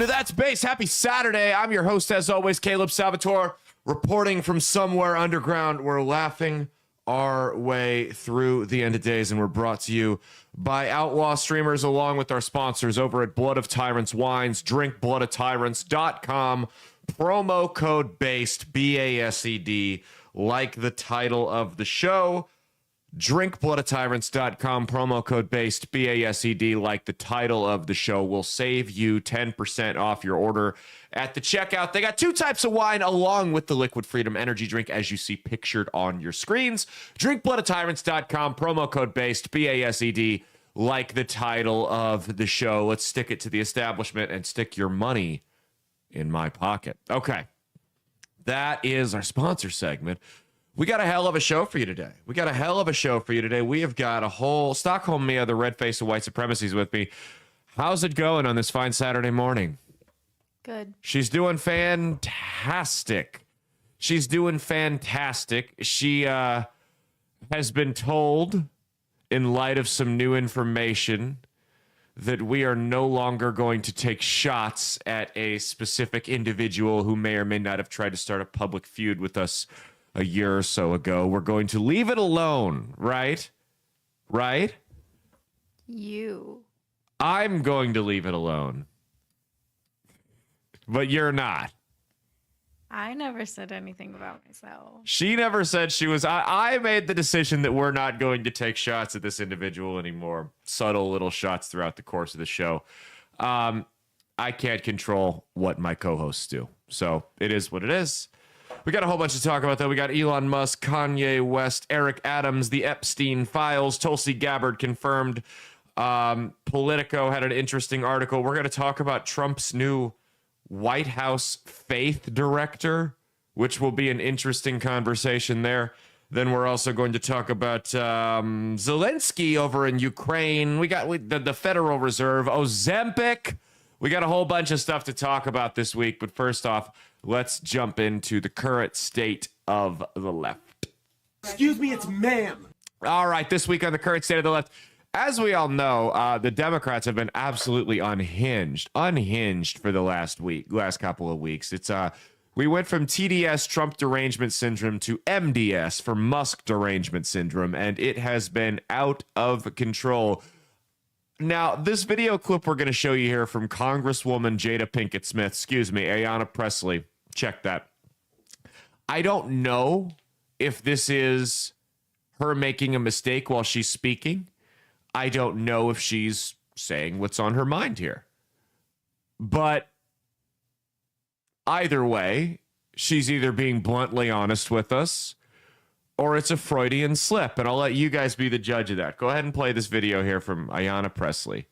to That's Base. Happy Saturday. I'm your host, as always, Caleb Salvatore, reporting from somewhere underground. We're laughing our way through the end of days, and we're brought to you by Outlaw Streamers, along with our sponsors over at Blood of Tyrants Wines. Drink bloodofTyrants.com. Promo code BASED, BASED, like the title of the show. drinkbloodofTyrants.com, promo code BASED, BASED, like the title of the show, will save you 10% off your order at the checkout. They got two types of wine along with the Liquid Freedom energy drink, as you see pictured on your screens. drinkbloodofTyrants.com, promo code BASED, BASED, like the title of the show. Let's stick it to the establishment and stick your money in my pocket. Okay, that is our sponsor segment. We got a hell of a show for you today. We have got a whole Stockholm Mia, the red face of white supremacy, with me. How's it going on this fine Saturday morning? Good. She's doing fantastic. She has been told, in light of some new information, that we are no longer going to take shots at a specific individual who may or may not have tried to start a public feud with us a year or so ago. We're going to leave it alone, right? Right? I'm going to leave it alone. But you're not. I never said anything about myself. She never said she was. I made the decision that we're not going to take shots at this individual anymore. Subtle little shots throughout the course of the show. I can't control what my co-hosts do. So it is what it is. We got a whole bunch to talk about, though. We got Elon Musk, Kanye West, Eric Adams, the Epstein files, Tulsi Gabbard confirmed. Politico had an interesting article. We're going to talk about Trump's new White House faith director, which will be an interesting conversation there. Then we're also going to talk about Zelensky over in Ukraine. We got the Federal Reserve, Ozempic. We got a whole bunch of stuff to talk about this week. But first off, let's jump into the current state of the left. Excuse me, it's ma'am. All right, this week on the current state of the left, as we all know, the Democrats have been absolutely unhinged for the last couple of weeks. It's we went from TDS, Trump derangement syndrome, to MDS, for Musk derangement syndrome, and it has been out of control. Now, this video clip we're going to show you here from Congresswoman Jada Pinkett Smith, Ayanna Pressley, check that. I don't know if this is her making a mistake while she's speaking. I don't know if she's saying what's on her mind here. But either way, she's either being bluntly honest with us or it's a Freudian slip. And I'll let you guys be the judge of that. Go ahead and play this video here from Ayanna Pressley.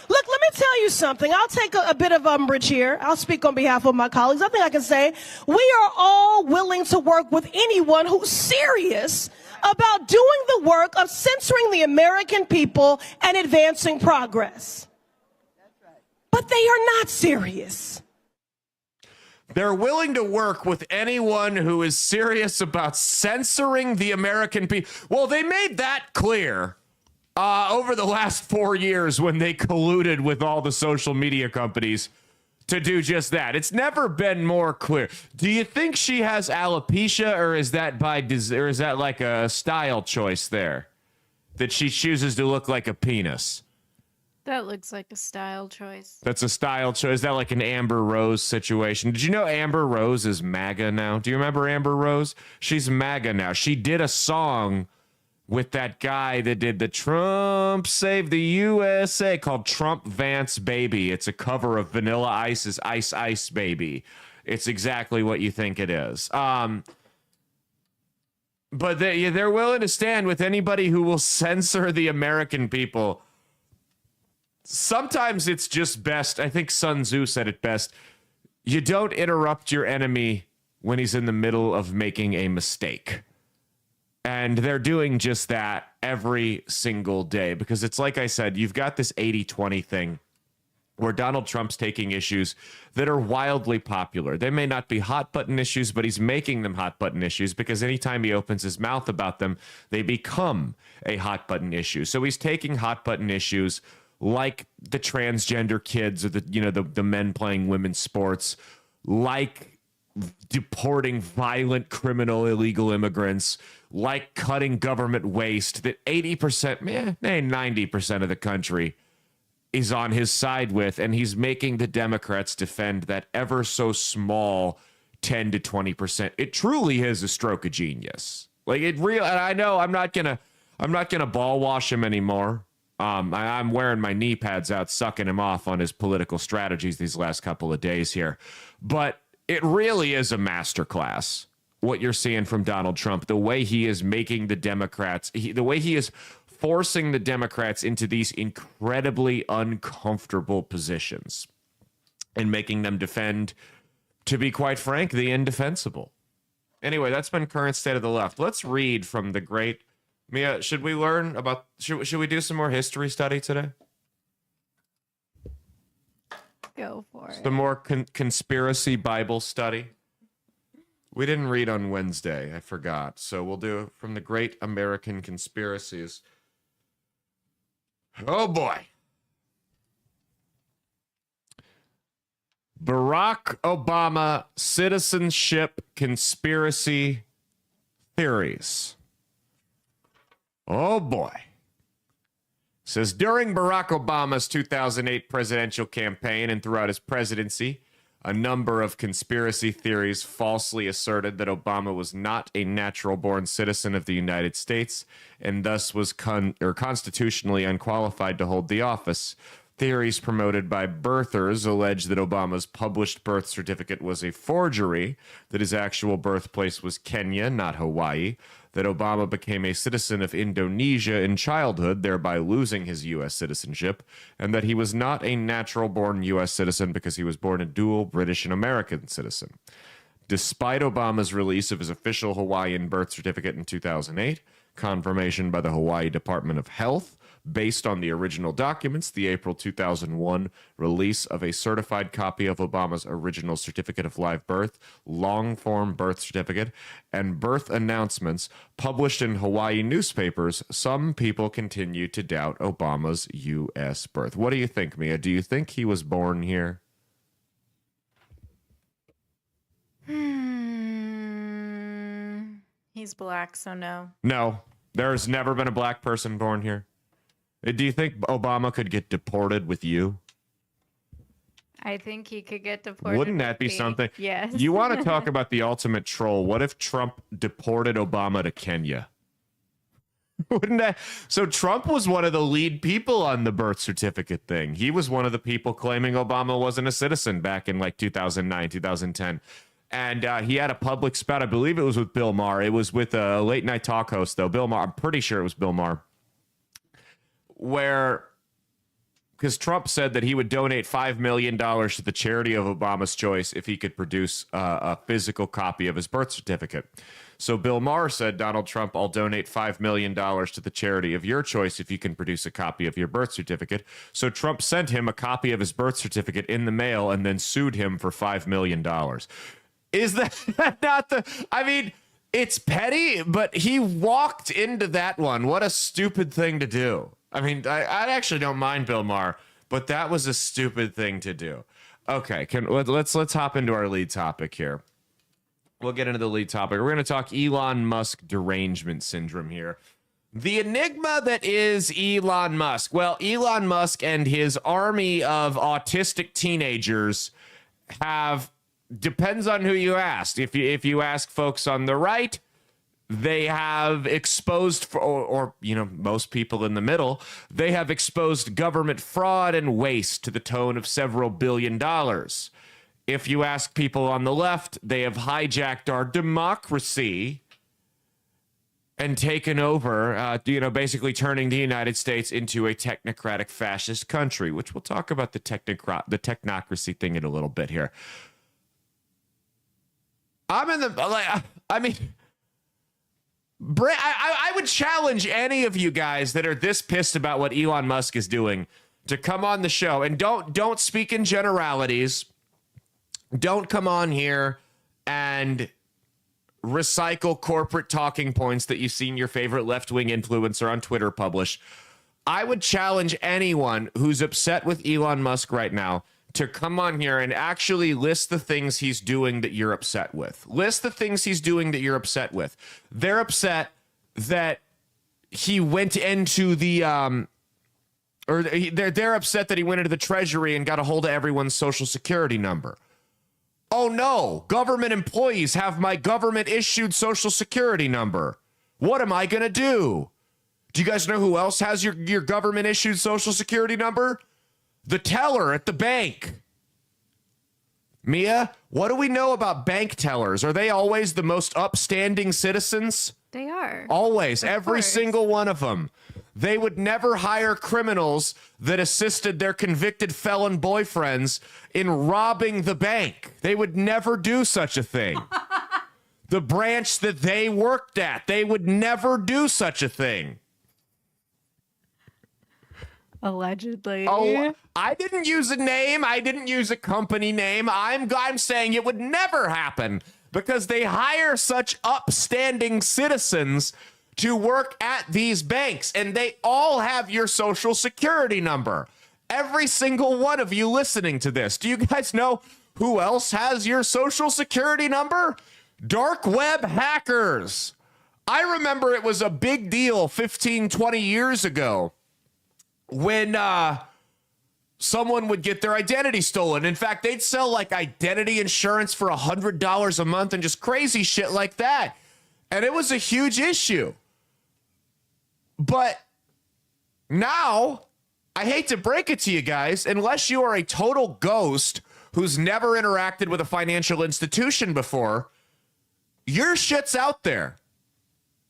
Look, let me tell you something. I'll take a bit of umbrage here. I'll speak on behalf of my colleagues. I think I can say we are all willing to work with anyone who's serious about doing the work of censoring the American people and advancing progress. But they are not serious. They're willing to work with anyone who is serious about censoring the American people. Well, they made that clear over the last 4 years when they colluded with all the social media companies to do just that. It's never been more clear. Do you think she has alopecia, or is that or is that like a style choice there, that she chooses to look like a penis? That looks like a style choice. That's a style choice. Is that like an Amber Rose situation? Did you know Amber Rose is MAGA now? Do you remember Amber Rose? She's MAGA now. She did a song with that guy that did the Trump Save the USA called Trump Vance Baby. It's a cover of Vanilla Ice's Ice Ice Baby. It's exactly what you think it is. But they're willing to stand with anybody who will censor the American people. Sometimes it's just best. I think Sun Tzu said it best. You don't interrupt your enemy when he's in the middle of making a mistake. And they're doing just that every single day, because it's like I said, you've got this 80-20 thing where Donald Trump's taking issues that are wildly popular. They may not be hot button issues, but he's making them hot button issues because anytime he opens his mouth about them, they become a hot button issue. So he's taking hot button issues like the transgender kids or the men playing women's sports, like deporting violent criminal illegal immigrants, like cutting government waste that 80%, 90% of the country is on his side with, and he's making the Democrats defend that ever so small 10 to 20%. It truly is a stroke of genius. Like it real. And I know I'm not gonna ball wash him anymore. I'm wearing my knee pads out, sucking him off on his political strategies these last couple of days here, but it really is a masterclass what you're seeing from Donald Trump. The way he is making the Democrats, the way he is forcing the Democrats into these incredibly uncomfortable positions and making them defend, to be quite frank, the indefensible. Anyway, that's been current state of the left. Let's read from the great Mia. Should we learn about? Should we do some more history study today? Go for it. Some more conspiracy Bible study. We didn't read on Wednesday. I forgot. So we'll do it from the great American conspiracies. Oh boy. Barack Obama citizenship conspiracy theories. Oh boy. Says during Barack Obama's 2008 presidential campaign and throughout his presidency, a number of conspiracy theories falsely asserted that Obama was not a natural-born citizen of the United States and thus was constitutionally unqualified to hold the office. Theories promoted by birthers allege that Obama's published birth certificate was a forgery, that his actual birthplace was Kenya, not Hawaii, that Obama became a citizen of Indonesia in childhood, thereby losing his U.S. citizenship, and that he was not a natural-born U.S. citizen because he was born a dual British and American citizen. Despite Obama's release of his official Hawaiian birth certificate in 2008, confirmation by the Hawaii Department of Health, based on the original documents, the April 2001 release of a certified copy of Obama's original certificate of live birth, long-form birth certificate, and birth announcements published in Hawaii newspapers, some people continue to doubt Obama's U.S. birth. What do you think, Mia? Do you think he was born here? He's black, so no. No, there's never been a black person born here. Do you think Obama could get deported with you? I think he could get deported. Wouldn't that be with me. something? Yes. You want to talk about the ultimate troll? What if Trump deported Obama to Kenya? Wouldn't that? So Trump was one of the lead people on the birth certificate thing. He was one of the people claiming Obama wasn't a citizen back in like 2009, 2010. And he had a public spout. I believe it was with Bill Maher. It was with a late night talk host, though. Bill Maher. I'm pretty sure it was Bill Maher. Where, because Trump said that he would donate $5 million to the charity of Obama's choice if he could produce a physical copy of his birth certificate. So Bill Maher said, Donald Trump, I'll donate $5 million to the charity of your choice if you can produce a copy of your birth certificate. So Trump sent him a copy of his birth certificate in the mail and then sued him for $5 million. Is that not the, I mean, it's petty, but he walked into that one. What a stupid thing to do. I mean, I actually don't mind Bill Maher, but that was a stupid thing to do. Okay, let's hop into our lead topic here. We'll get into the lead topic. We're going to talk Elon Musk derangement syndrome here. The enigma that is Elon Musk. Well, Elon Musk and his army of autistic teenagers have, depends on who you ask. If you ask folks on the right, they have exposed, or most people in the middle, they have exposed government fraud and waste to the tone of several $billion. If you ask people on the left, they have hijacked our democracy and taken over, basically turning the United States into a technocratic fascist country, which we'll talk about the technocracy thing in a little bit here. I would challenge any of you guys that are this pissed about what Elon Musk is doing to come on the show, and don't speak in generalities. Don't come on here and recycle corporate talking points that you've seen your favorite left-wing influencer on Twitter publish. I would challenge anyone who's upset with Elon Musk right now to come on here and actually list the things he's doing that you're upset with. List the things he's doing that you're upset with. They're upset that he went into the they're upset that he went into the Treasury and got a hold of everyone's social security number. Oh no, government employees have my government issued social security number. What am I going to do? Do you guys know who else has your government issued social security number? The teller at the bank. Mia, what do we know about bank tellers? Are they always the most upstanding citizens? They are. Always. Of Every course. single one of them. They would never hire criminals that assisted their convicted felon boyfriends in robbing the bank. They would never do such a thing. The branch that they worked at, they would never do such a thing. Allegedly. Oh, I didn't use a name. I didn't use a company name. I'm saying it would never happen because they hire such upstanding citizens to work at these banks, and they all have your social security number. Every single one of you listening to this. Do you guys know who else has your social security number? Dark web hackers. I remember it was a big deal 15, 20 years ago when someone would get their identity stolen. In fact, they'd sell like identity insurance for $100 a month and just crazy shit like that. And it was a huge issue. But now, I hate to break it to you guys, unless you are a total ghost who's never interacted with a financial institution before, your shit's out there.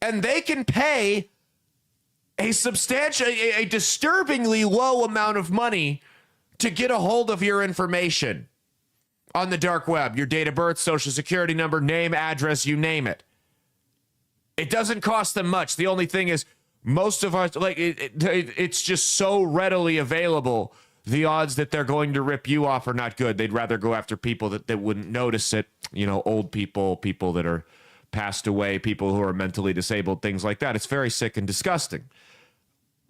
And they can pay a disturbingly low amount of money to get a hold of your information on the dark web, your date of birth, social security number, name, address, you name it. It doesn't cost them much. The only thing is most of us, like, it's just so readily available. The odds that they're going to rip you off are not good. They'd rather go after people that wouldn't notice it. You know, old people, people that are passed away, people who are mentally disabled, things like that. It's very sick and disgusting.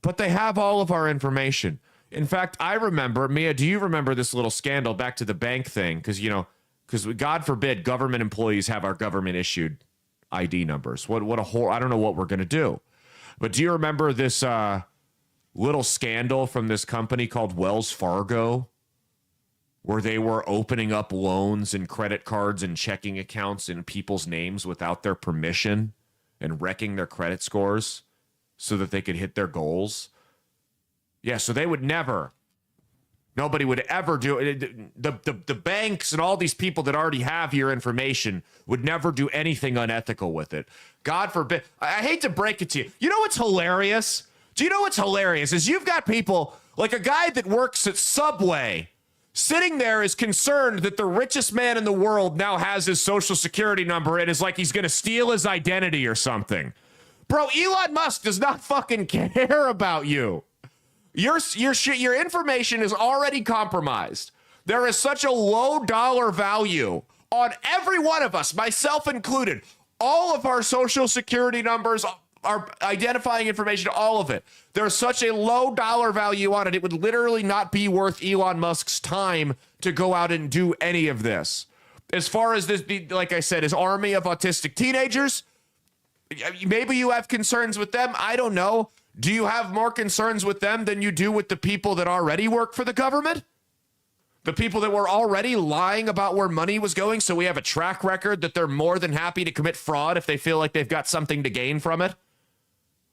But they have all of our information. In fact, I remember, Mia, do you remember this little scandal back to the bank thing? Because God forbid government employees have our government issued ID numbers. What a whole, I don't know what we're going to do. But do you remember this little scandal from this company called Wells Fargo, where they were opening up loans and credit cards and checking accounts in people's names without their permission and wrecking their credit scores so that they could hit their goals? Yeah, so they would never, nobody would ever do it. The banks and all these people that already have your information would never do anything unethical with it. God forbid. I hate to break it to you. You know what's hilarious? Do you know what's hilarious is you've got people like a guy that works at Subway sitting there is concerned that the richest man in the world now has his social security number and is like he's going to steal his identity or something. Bro, Elon Musk does not fucking care about you. Your information is already compromised. There is such a low dollar value on every one of us, myself included. All of our social security numbers, our identifying information, all of it. There's such a low dollar value on it. It would literally not be worth Elon Musk's time to go out and do any of this. As far as this, like I said, his army of autistic teenagers, maybe you have concerns with them. I don't know. Do you have more concerns with them than you do with the people that already work for the government? The people that were already lying about where money was going, so we have a track record that they're more than happy to commit fraud if they feel like they've got something to gain from it?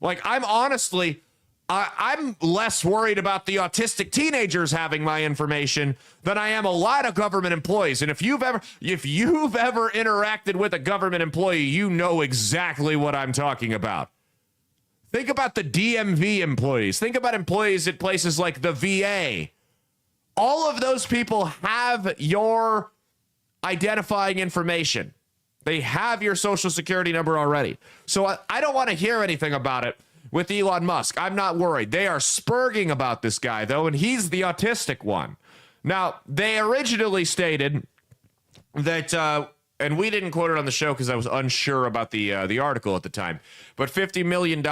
Like, I'm honestly, I'm less worried about the autistic teenagers having my information than I am a lot of government employees. And if you've ever interacted with a government employee, you know exactly what I'm talking about. Think about the DMV employees. Think about employees at places like the VA. All of those people have your identifying information. They have your social security number already. So I don't want to hear anything about it with Elon Musk. I'm not worried. They are spurging about this guy, though, and he's the autistic one. Now, they originally stated that and we didn't quote it on the show because I was unsure about the article at the time, but $50 million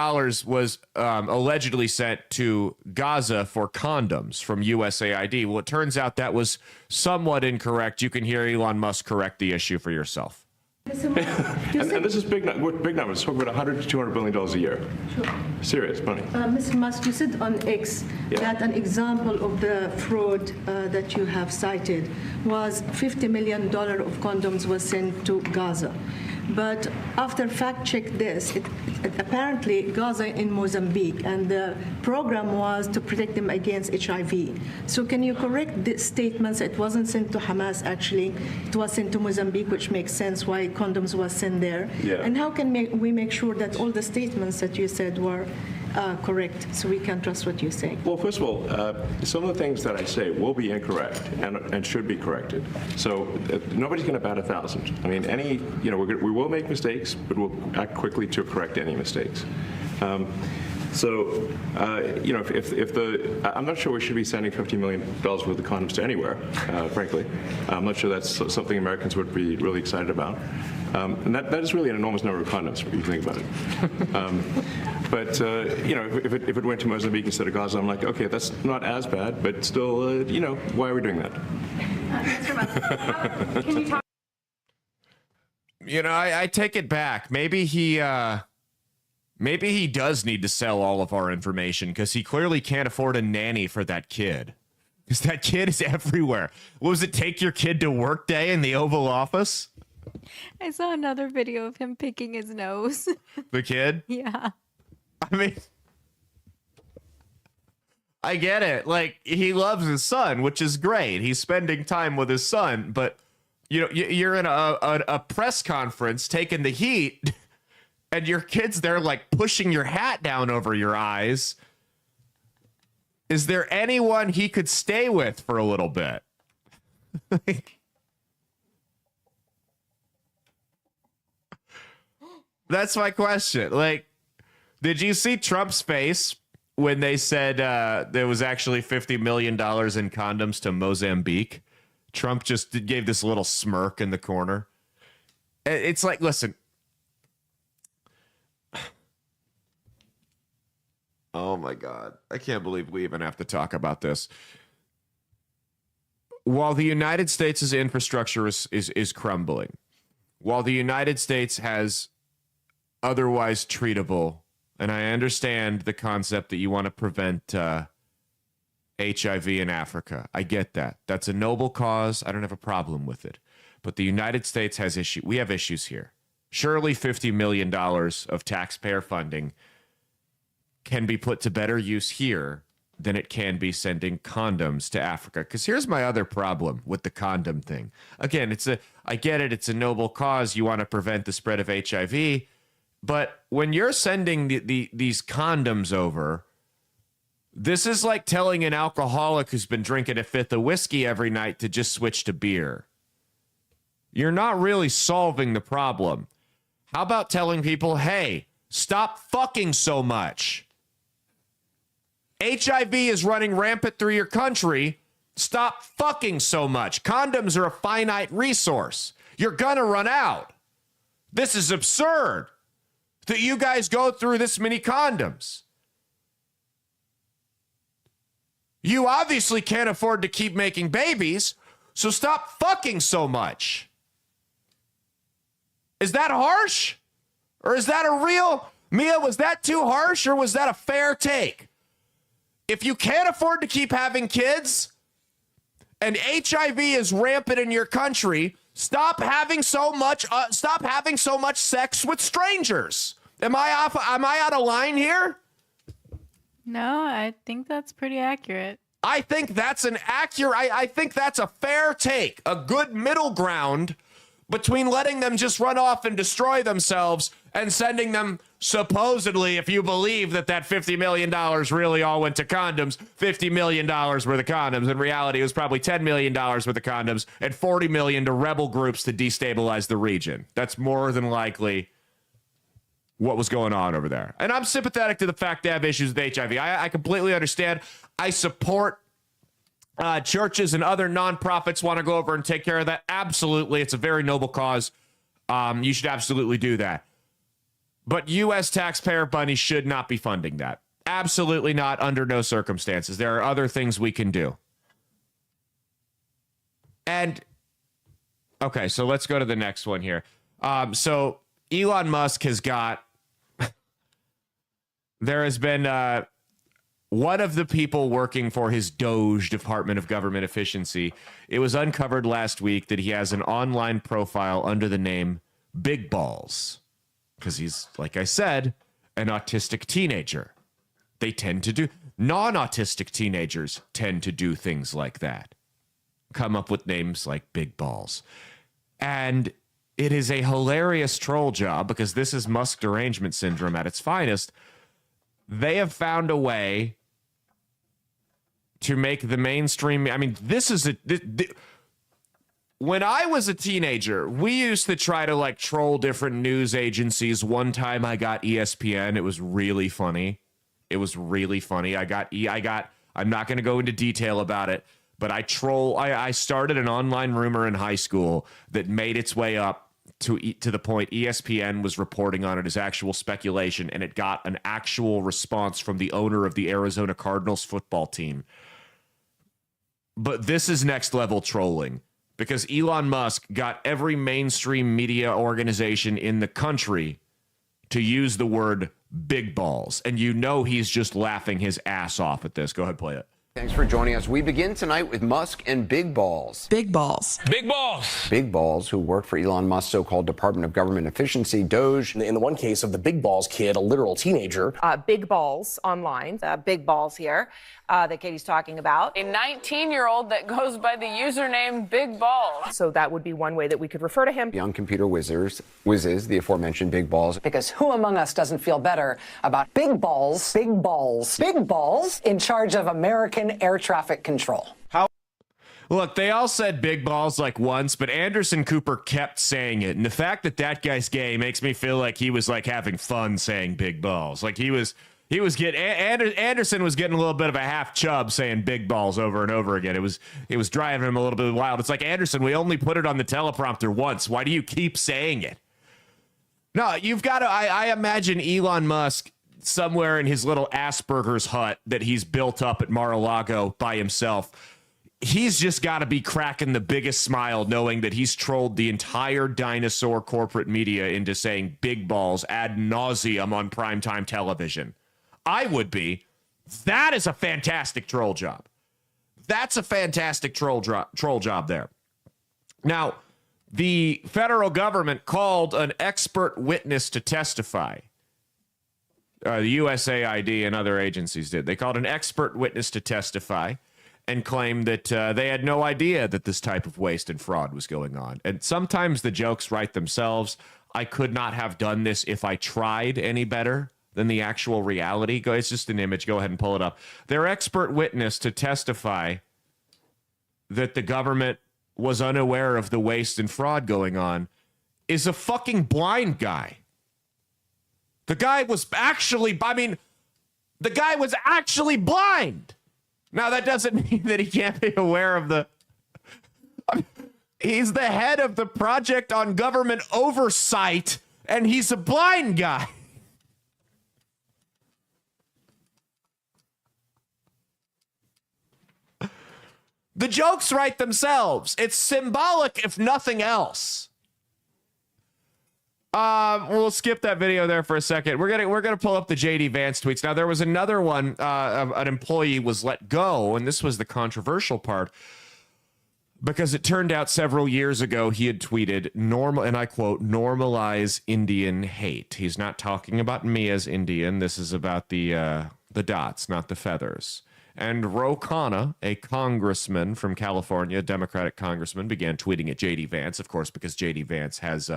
was allegedly sent to Gaza for condoms from USAID. Well, it turns out that was somewhat incorrect. You can hear Elon Musk correct the issue for yourself. And this is big numbers. Talking about $100 to $200 billion a year. Sure. Serious money. Mr. Musk, you said on X that an example of the fraud that you have cited was $50 million of condoms was sent to Gaza. But after fact-check this, apparently Gaza in Mozambique, and the program was to protect them against HIV. So can you correct the statements? It wasn't sent to Hamas, actually. It was sent to Mozambique, which makes sense why condoms was sent there. Yeah. And how can we make sure that all the statements that you said were correct, so we can trust what you say? Well, first of all, some of the things that I say will be incorrect and should be corrected. So nobody's going to bat 1,000. I mean, we will make mistakes, but we'll act quickly to correct any mistakes. If I'm not sure we should be sending $50 million worth of condoms to anywhere, frankly. I'm not sure that's something Americans would be really excited about. And that is really an enormous number of condoms, if you think about it. If it went to Mozambique instead of Gaza, I'm like, okay, that's not as bad, but still, why are we doing that? Can you talk? I take it back. Maybe he does need to sell all of our information because he clearly can't afford a nanny for that kid. Because that kid is everywhere. What was it, take your kid to work day in the Oval Office? I saw another video of him picking his nose. The kid? Yeah. I mean, I get it. Like, he loves his son, which is great. He's spending time with his son, but you're in a press conference taking the heat, and your kid's there like pushing your hat down over your eyes. Is there anyone he could stay with for a little bit? That's my question. Like, did you see Trump's face when they said there was actually $50 million in condoms to Mozambique? Trump just gave this little smirk in the corner. It's like, listen. Oh, my God. I can't believe we even have to talk about this. While the United States' infrastructure is crumbling, while the United States has otherwise treatable, and I understand the concept that you want to prevent HIV in Africa. I get that. That's a noble cause. I don't have a problem with it. But the United States has issues. We have issues here. Surely $50 million of taxpayer funding can be put to better use here than it can be sending condoms to Africa. Because here's my other problem with the condom thing. Again, I get it. It's a noble cause. You want to prevent the spread of HIV. But when you're sending these condoms over, this is like telling an alcoholic who's been drinking a fifth of whiskey every night to just switch to beer. You're not really solving the problem. How about telling people, hey, stop fucking so much? HIV is running rampant through your country. Stop fucking so much. Condoms are a finite resource. You're gonna run out. This is absurd that you guys go through this many condoms. You obviously can't afford to keep making babies, so stop fucking so much. Is that harsh? Or is that a real... Mia, was that too harsh, or was that a fair take? If you can't afford to keep having kids, and HIV is rampant in your country, stop having so much sex with strangers. Am I out of line here? No, I think that's pretty accurate. I think that's I think that's a fair take, a good middle ground between letting them just run off and destroy themselves and sending them, supposedly, if you believe that $50 million really all went to condoms, $50 million worth of condoms. In reality, it was probably $10 million worth of condoms and $40 million to rebel groups to destabilize the region. That's more than likely what was going on over there. And I'm sympathetic to the fact they have issues with HIV. I completely understand. I support churches and other nonprofits want to go over and take care of that, absolutely. It's a very noble cause. You should absolutely do that. But U.S. taxpayer money should not be funding that. Absolutely not, under no circumstances. There are other things we can do. And, okay, so let's go to the next one here. So Elon Musk has got, there has been one of the people working for his DOGE, Department of Government Efficiency. It was uncovered last week that he has an online profile under the name Big Balls. Because he's, like I said, an autistic teenager. They tend to do, non-autistic teenagers tend to do things like that. Come up with names like Big Balls. And it is a hilarious troll job because this is Musk derangement syndrome at its finest. They have found a way to make the mainstream. I mean, this is when I was a teenager, we used to try to like troll different news agencies. One time I got ESPN. It was really funny. It was really funny. I'm not going to go into detail about it, but I started an online rumor in high school that made its way up to the point ESPN was reporting on it as actual speculation, and it got an actual response from the owner of the Arizona Cardinals football team. But this is next level trolling because Elon Musk got every mainstream media organization in the country to use the word big balls. And you know he's just laughing his ass off at this. Go ahead, play it. Thanks for joining us. We begin tonight with Musk and Big Balls. Big Balls. Big Balls. Big Balls, who worked for Elon Musk's so-called Department of Government Efficiency, DOGE. In the one case of the Big Balls kid, a literal teenager. Big Balls online, Big Balls here that Katie's talking about. A 19-year-old that goes by the username Big Balls. So that would be one way that we could refer to him. Young computer whizzes, the aforementioned Big Balls. Because who among us doesn't feel better about big balls in charge of American air traffic control? Look, they all said big balls like once, but Anderson Cooper kept saying it. And the fact that that guy's gay makes me feel like he was like having fun saying big balls. Like he was getting, Anderson was getting a little bit of a half chub saying big balls over and over again. It was driving him a little bit wild. It's like, Anderson, we only put it on the teleprompter once. Why do you keep saying it? No, you've got to, I imagine Elon Musk somewhere in his little Asperger's hut that he's built up at Mar-a-Lago by himself. He's just got to be cracking the biggest smile knowing that he's trolled the entire dinosaur corporate media into saying big balls ad nauseum on primetime television. I would be. That is a fantastic troll job. That's a fantastic troll job there. Now, the federal government called an expert witness to testify. The USAID and other agencies did. They called an expert witness to testify and claimed that they had no idea that this type of waste and fraud was going on. And sometimes the jokes write themselves. I could not have done this if I tried any better than the actual reality. It's just an image. Go ahead and pull it up. Their expert witness to testify that the government was unaware of the waste and fraud going on is a fucking blind guy. The guy was actually blind. Now, that doesn't mean that he can't be aware of the... He's the head of the Project on Government Oversight, and he's a blind guy. The jokes write themselves. It's symbolic, if nothing else. We'll skip that video there for a second. We're gonna pull up the JD Vance tweets. Now, there was another one. An employee was let go, and this was the controversial part because it turned out several years ago he had tweeted normal, and I quote, "normalize Indian hate." He's not talking about me as Indian. This is about the dots, not the feathers. And Ro Khanna, a congressman from California, Democratic congressman, began tweeting at JD Vance, of course, because JD Vance has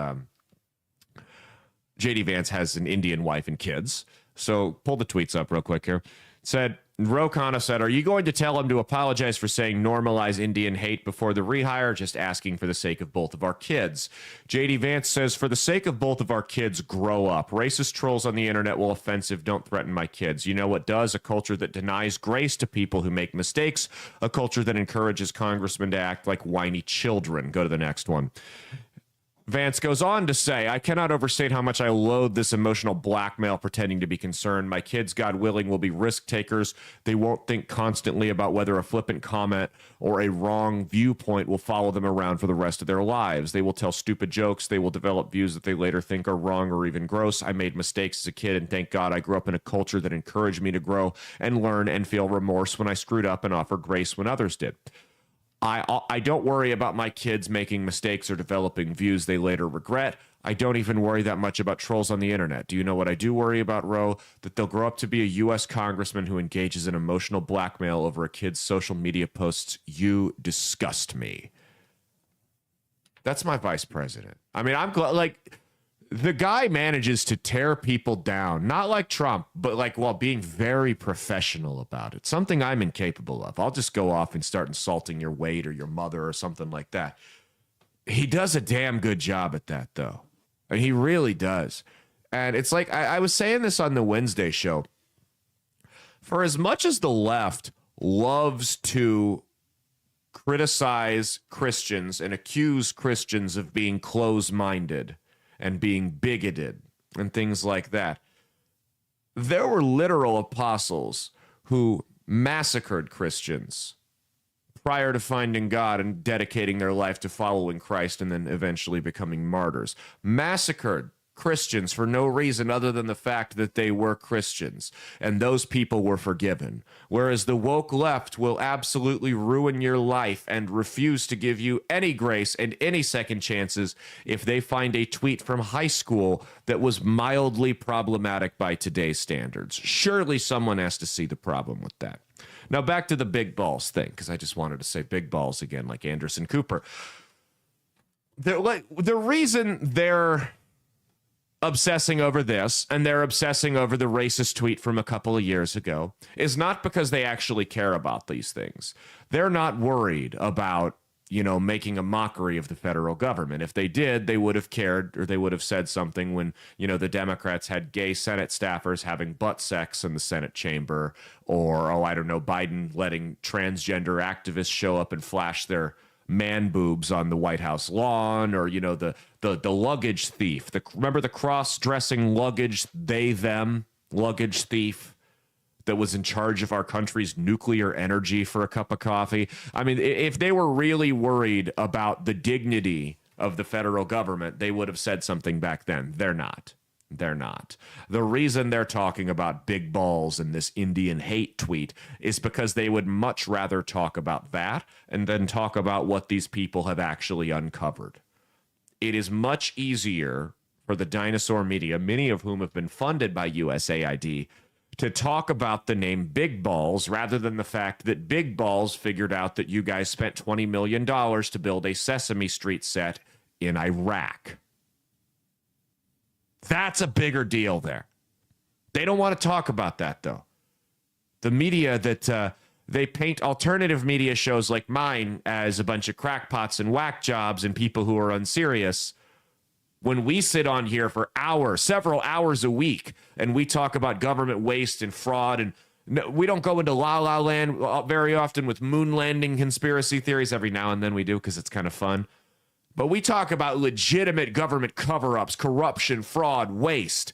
an Indian wife and kids. So pull the tweets up real quick here. It said, Ro Khanna said, are you going to tell him to apologize for saying normalize Indian hate before the rehire? Just asking for the sake of both of our kids. JD Vance says, for the sake of both of our kids, grow up. Racist trolls on the internet will offensive. Don't threaten my kids. You know what does? A culture that denies grace to people who make mistakes. A culture that encourages congressmen to act like whiny children. Go to the next one. Vance goes on to say, I cannot overstate how much I loathe this emotional blackmail pretending to be concerned. My kids, God willing, will be risk takers. They won't think constantly about whether a flippant comment or a wrong viewpoint will follow them around for the rest of their lives. They will tell stupid jokes. They will develop views that they later think are wrong or even gross. I made mistakes as a kid, and thank God I grew up in a culture that encouraged me to grow and learn and feel remorse when I screwed up and offer grace when others did. I don't worry about my kids making mistakes or developing views they later regret. I don't even worry that much about trolls on the internet. Do you know what I do worry about, Ro? That they'll grow up to be a U.S. congressman who engages in emotional blackmail over a kid's social media posts. You disgust me. That's my vice president. I mean, I'm glad, like, the guy manages to tear people down, not like Trump, but like while being very professional about it. Something I'm incapable of. I'll just go off and start insulting your weight or your mother or something like that. He does a damn good job at that, though. And he really does. And it's like, I was saying this on the Wednesday show. For as much as the left loves to criticize Christians and accuse Christians of being close-minded and being bigoted and things like that, there were literal apostles who massacred Christians prior to finding God and dedicating their life to following Christ and then eventually becoming martyrs. Massacred Christians for no reason other than the fact that they were Christians, and those people were forgiven. Whereas the woke left will absolutely ruin your life and refuse to give you any grace and any second chances if they find a tweet from high school that was mildly problematic by today's standards. Surely someone has to see the problem with that. Now back to the big balls thing, because I just wanted to say big balls again, like Anderson Cooper. The reason they're obsessing over this, and they're obsessing over the racist tweet from a couple of years ago, is not because they actually care about these things. They're not worried about, making a mockery of the federal government. If they did, they would have cared, or they would have said something when, the Democrats had gay Senate staffers having butt sex in the Senate chamber, or, Biden letting transgender activists show up and flash their man boobs on the White House lawn, or the luggage thief. Remember the cross-dressing luggage them luggage thief that was in charge of our country's nuclear energy for a cup of coffee? I mean, if they were really worried about the dignity of the federal government, they would have said something back then. They're not. They're not. The reason they're talking about big balls and this Indian hate tweet is because they would much rather talk about that and then talk about what these people have actually uncovered. It is much easier for the dinosaur media, many of whom have been funded by USAID, to talk about the name Big Balls rather than the fact that Big Balls figured out that you guys spent $20 million to build a Sesame Street set in Iraq. That's a bigger deal there. They don't want to talk about that, though. The media that they paint alternative media shows like mine as a bunch of crackpots and whack jobs and people who are unserious, when we sit on here for hours, several hours a week, and we talk about government waste and fraud, and we don't go into La La Land very often with moon landing conspiracy theories. Every now and then we do because it's kind of fun. But we talk about legitimate government cover-ups, corruption, fraud, waste,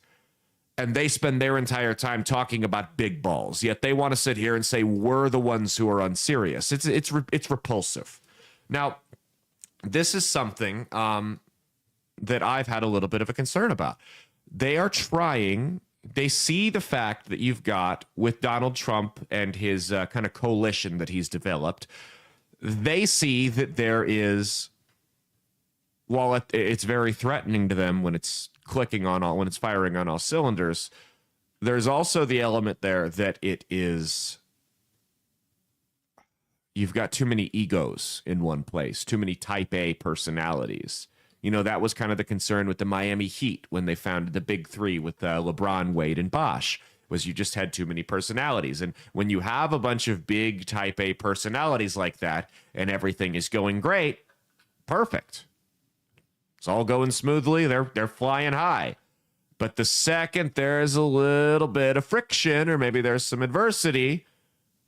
and they spend their entire time talking about big balls. Yet they want to sit here and say we're the ones who are unserious. It's repulsive. Now, this is something that I've had a little bit of a concern about. They are trying. They see the fact that you've got with Donald Trump and his kind of coalition that he's developed. They see that there is, while it's very threatening to them when it's when it's firing on all cylinders, there's also the element there that you've got too many egos in one place, too many type A personalities. That was kind of the concern with the Miami Heat when they founded the Big Three with LeBron, Wade, and Bosh. was you just had too many personalities. And when you have a bunch of big type A personalities like that and everything is going great, perfect. It's all going smoothly. They're flying high. But the second there's a little bit of friction or maybe there's some adversity,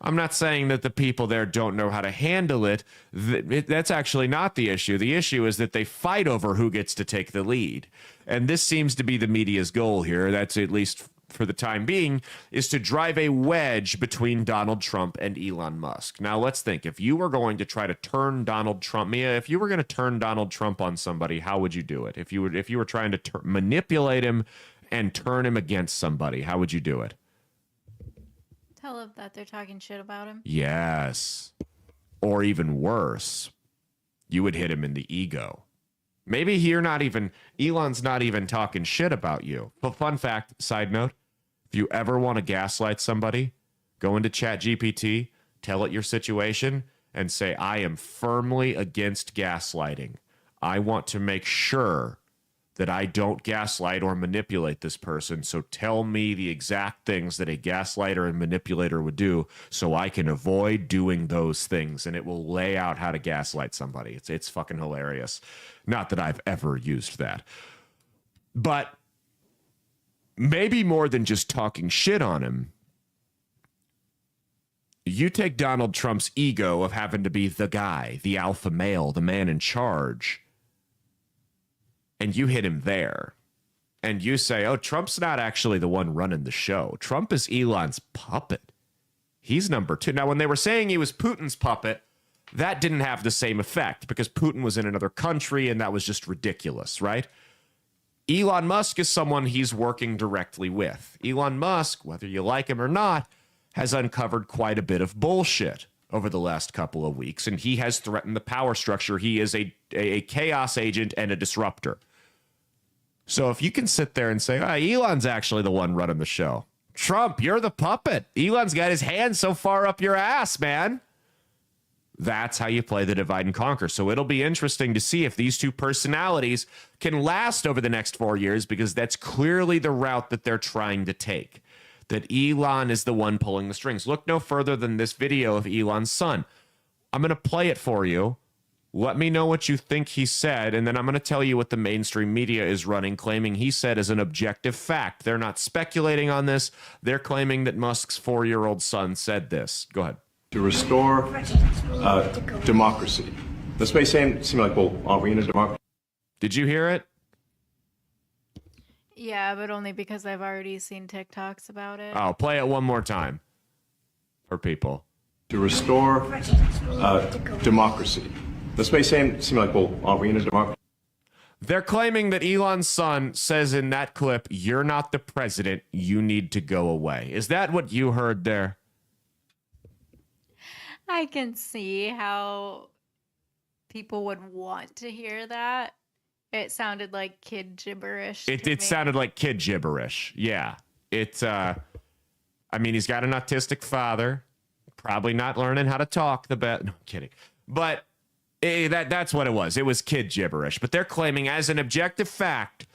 I'm not saying that the people there don't know how to handle it. That's actually not the issue. The issue is that they fight over who gets to take the lead. And this seems to be the media's goal here. That's at least for the time being, is to drive a wedge between Donald Trump and Elon Musk. Now, let's think. If you were going to try to turn Donald Trump, Mia, if you were going to turn Donald Trump on somebody, how would you do it? If you were trying to manipulate him and turn him against somebody, how would you do it? Tell them that they're talking shit about him. Yes. Or even worse, you would hit him in the ego. Maybe Elon's not even talking shit about you. But fun fact, side note, if you ever want to gaslight somebody, go into ChatGPT, tell it your situation, and say, I am firmly against gaslighting. I want to make sure that I don't gaslight or manipulate this person. So tell me the exact things that a gaslighter and manipulator would do so I can avoid doing those things. And it will lay out how to gaslight somebody. It's fucking hilarious. Not that I've ever used that. But maybe more than just talking shit on him, you take Donald Trump's ego of having to be the guy, the alpha male, the man in charge, and you hit him there. And you say, oh, Trump's not actually the one running the show. Trump is Elon's puppet. He's number two. Now, when they were saying he was Putin's puppet, that didn't have the same effect because Putin was in another country and that was just ridiculous, right? Elon Musk is someone he's working directly with. Elon Musk, whether you like him or not, has uncovered quite a bit of bullshit over the last couple of weeks, and he has threatened the power structure. He is a chaos agent and a disruptor. So if you can sit there and say, Elon's actually the one running the show. Trump, you're the puppet. Elon's got his hand so far up your ass, man. That's how you play the divide and conquer. So it'll be interesting to see if these two personalities can last over the next 4 years, because that's clearly the route that they're trying to take. That Elon is the one pulling the strings. Look no further than this video of Elon's son. I'm going to play it for you. Let me know what you think he said, and then I'm going to tell you what the mainstream media is running, claiming he said as an objective fact. They're not speculating on this. They're claiming that Musk's 4-year-old son said this. Go ahead. To restore democracy. This may seem like, well, aren't we in a democracy? Did you hear it? Yeah, but only because I've already seen TikToks about it. Oh, play it one more time for people. To restore democracy. This may seem like, well, aren't we in a democracy? They're claiming that Elon's son says in that clip, you're not the president, you need to go away. Is that what you heard there? I can see how people would want to hear that. It sounded like kid gibberish. It sounded like kid gibberish. Yeah. He's got an autistic father, probably not learning how to talk the best. No, I'm kidding. But that's what it was. It was kid gibberish. But they're claiming as an objective fact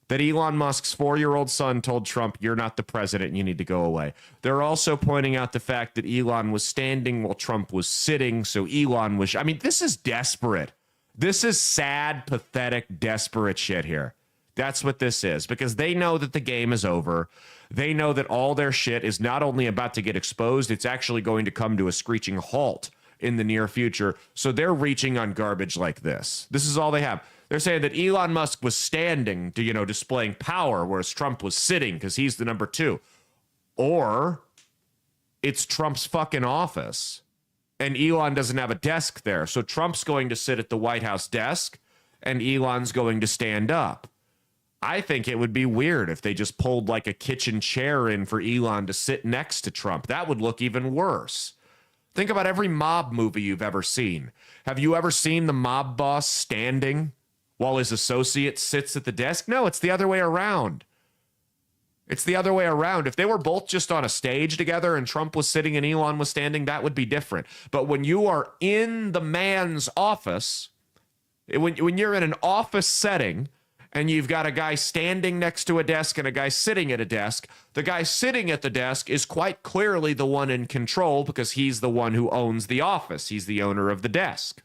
that Elon Musk's 4-year-old son told Trump, you're not the president, you need to go away. They're also pointing out the fact that Elon was standing while Trump was sitting. So Elon was, this is desperate. This is sad, pathetic, desperate shit here. That's what this is, because they know that the game is over. They know that all their shit is not only about to get exposed, it's actually going to come to a screeching halt in the near future. So they're reaching on garbage like this. This is all they have. They're saying that Elon Musk was standing to, displaying power, whereas Trump was sitting because he's the number 2. Or it's Trump's fucking office and Elon doesn't have a desk there. So Trump's going to sit at the White House desk and Elon's going to stand up. I think it would be weird if they just pulled like a kitchen chair in for Elon to sit next to Trump. That would look even worse. Think about every mob movie you've ever seen. Have you ever seen the mob boss standing while his associate sits at the desk? No, it's the other way around. It's the other way around. If they were both just on a stage together and Trump was sitting and Elon was standing, that would be different. But when you are in the man's office, when you're in an office setting and you've got a guy standing next to a desk and a guy sitting at a desk. The guy sitting at the desk is quite clearly the one in control because he's the one who owns the office. He's the owner of the desk.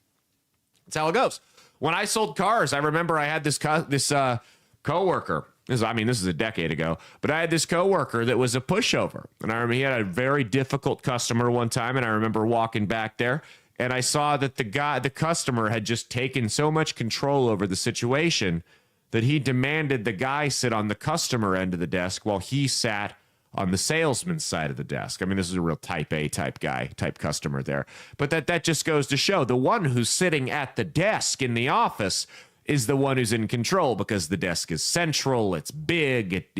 That's how it goes. When I sold cars, I remember I had this coworker. This is a decade ago, but I had this coworker that was a pushover. And I remember he had a very difficult customer one time, and I remember walking back there, and I saw that the customer had just taken so much control over the situation that he demanded the guy sit on the customer end of the desk while he sat on the salesman's side of the desk. I mean, this is a real type A type customer there. But that just goes to show the one who's sitting at the desk in the office is the one who's in control because the desk is central, it's big, it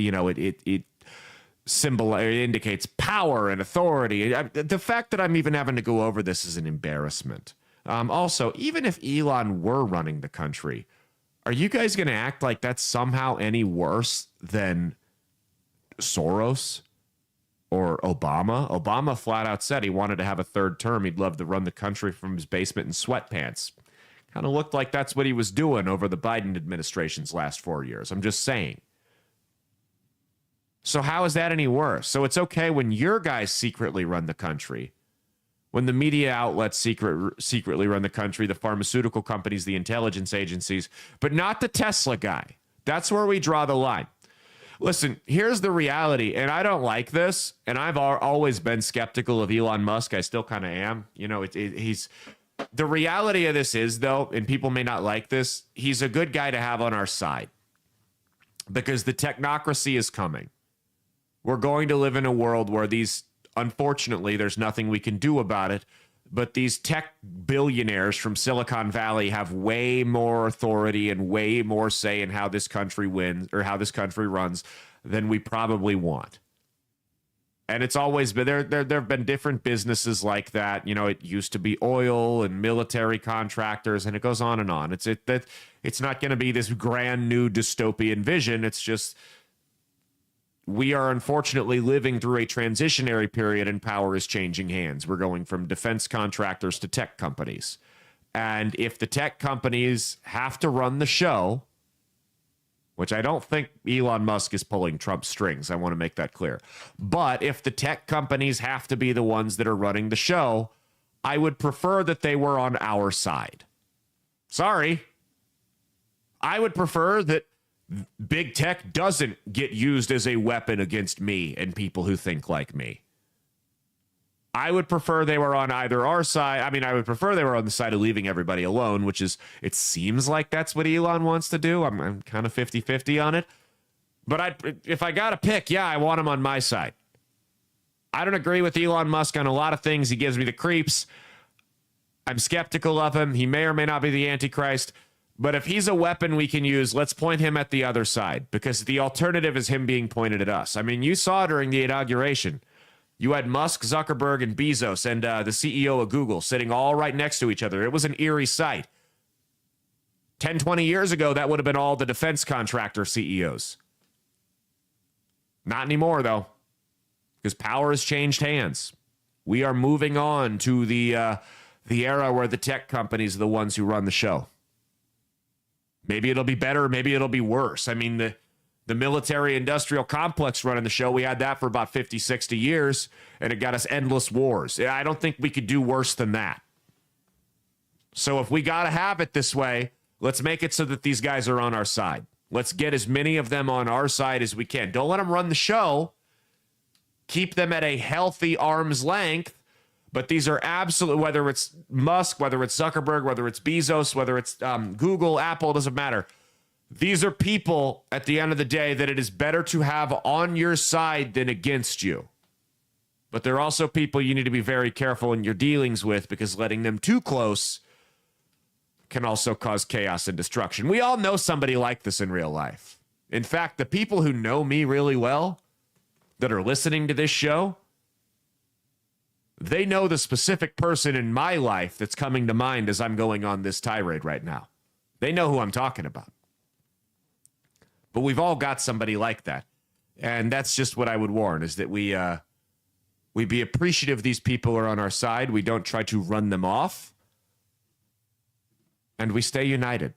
indicates power and authority. The fact that I'm even having to go over this is an embarrassment. Also, even if Elon were running the country, are you guys going to act like that's somehow any worse than Soros or Obama? Obama flat out said he wanted to have a third term. He'd love to run the country from his basement in sweatpants. Kind of looked like that's what he was doing over the Biden administration's last 4 years. I'm just saying. So how is that any worse? So it's okay when your guys secretly run the country, when the media outlets secretly run the country, the pharmaceutical companies, the intelligence agencies, but not the Tesla guy. That's where we draw the line. Listen, here's the reality, and I don't like this, and I've always been skeptical of Elon Musk. I still kind of am. He's... The reality of this is, though, and people may not like this, he's a good guy to have on our side because the technocracy is coming. We're going to live in a world where unfortunately, there's nothing we can do about it, but these tech billionaires from Silicon Valley have way more authority and way more say in how this country wins or how this country runs than we probably want. And it's always been there have been different businesses like that. It used to be oil and military contractors, and it goes on and on. It's not going to be this grand new dystopian vision. It's just we are unfortunately living through a transitionary period and power is changing hands. We're going from defense contractors to tech companies. And if the tech companies have to run the show, which I don't think Elon Musk is pulling Trump's strings. I want to make that clear. But if the tech companies have to be the ones that are running the show, I would prefer that they were on our side. Sorry. I would prefer that big tech doesn't get used as a weapon against me and people who think like me. I would prefer they were on either our side. I would prefer they were on the side of leaving everybody alone, which is, it seems like that's what Elon wants to do. I'm kind of 50-50 on it. But if I got to pick, I want him on my side. I don't agree with Elon Musk on a lot of things. He gives me the creeps. I'm skeptical of him. He may or may not be the Antichrist. But if he's a weapon we can use, let's point him at the other side, because the alternative is him being pointed at us. You saw during the inauguration, you had Musk, Zuckerberg, and Bezos and the CEO of Google sitting all right next to each other. It was an eerie sight. 10, 20 years ago, that would have been all the defense contractor CEOs. Not anymore, though, because power has changed hands. We are moving on to the era where the tech companies are the ones who run the show. Maybe it'll be better, maybe it'll be worse. The military-industrial complex running the show, we had that for about 50, 60 years, and it got us endless wars. I don't think we could do worse than that. So if we got to have it this way, let's make it so that these guys are on our side. Let's get as many of them on our side as we can. Don't let them run the show. Keep them at a healthy arm's length. But these are absolute, whether it's Musk, whether it's Zuckerberg, whether it's Bezos, whether it's Google, Apple, doesn't matter. These are people at the end of the day that it is better to have on your side than against you. But they're also people you need to be very careful in your dealings with, because letting them too close can also cause chaos and destruction. We all know somebody like this in real life. In fact, the people who know me really well that are listening to this show, they know the specific person in my life that's coming to mind as I'm going on this tirade right now. They know who I'm talking about. But we've all got somebody like that. And that's just what I would warn, is that we be appreciative these people are on our side. We don't try to run them off. And we stay united.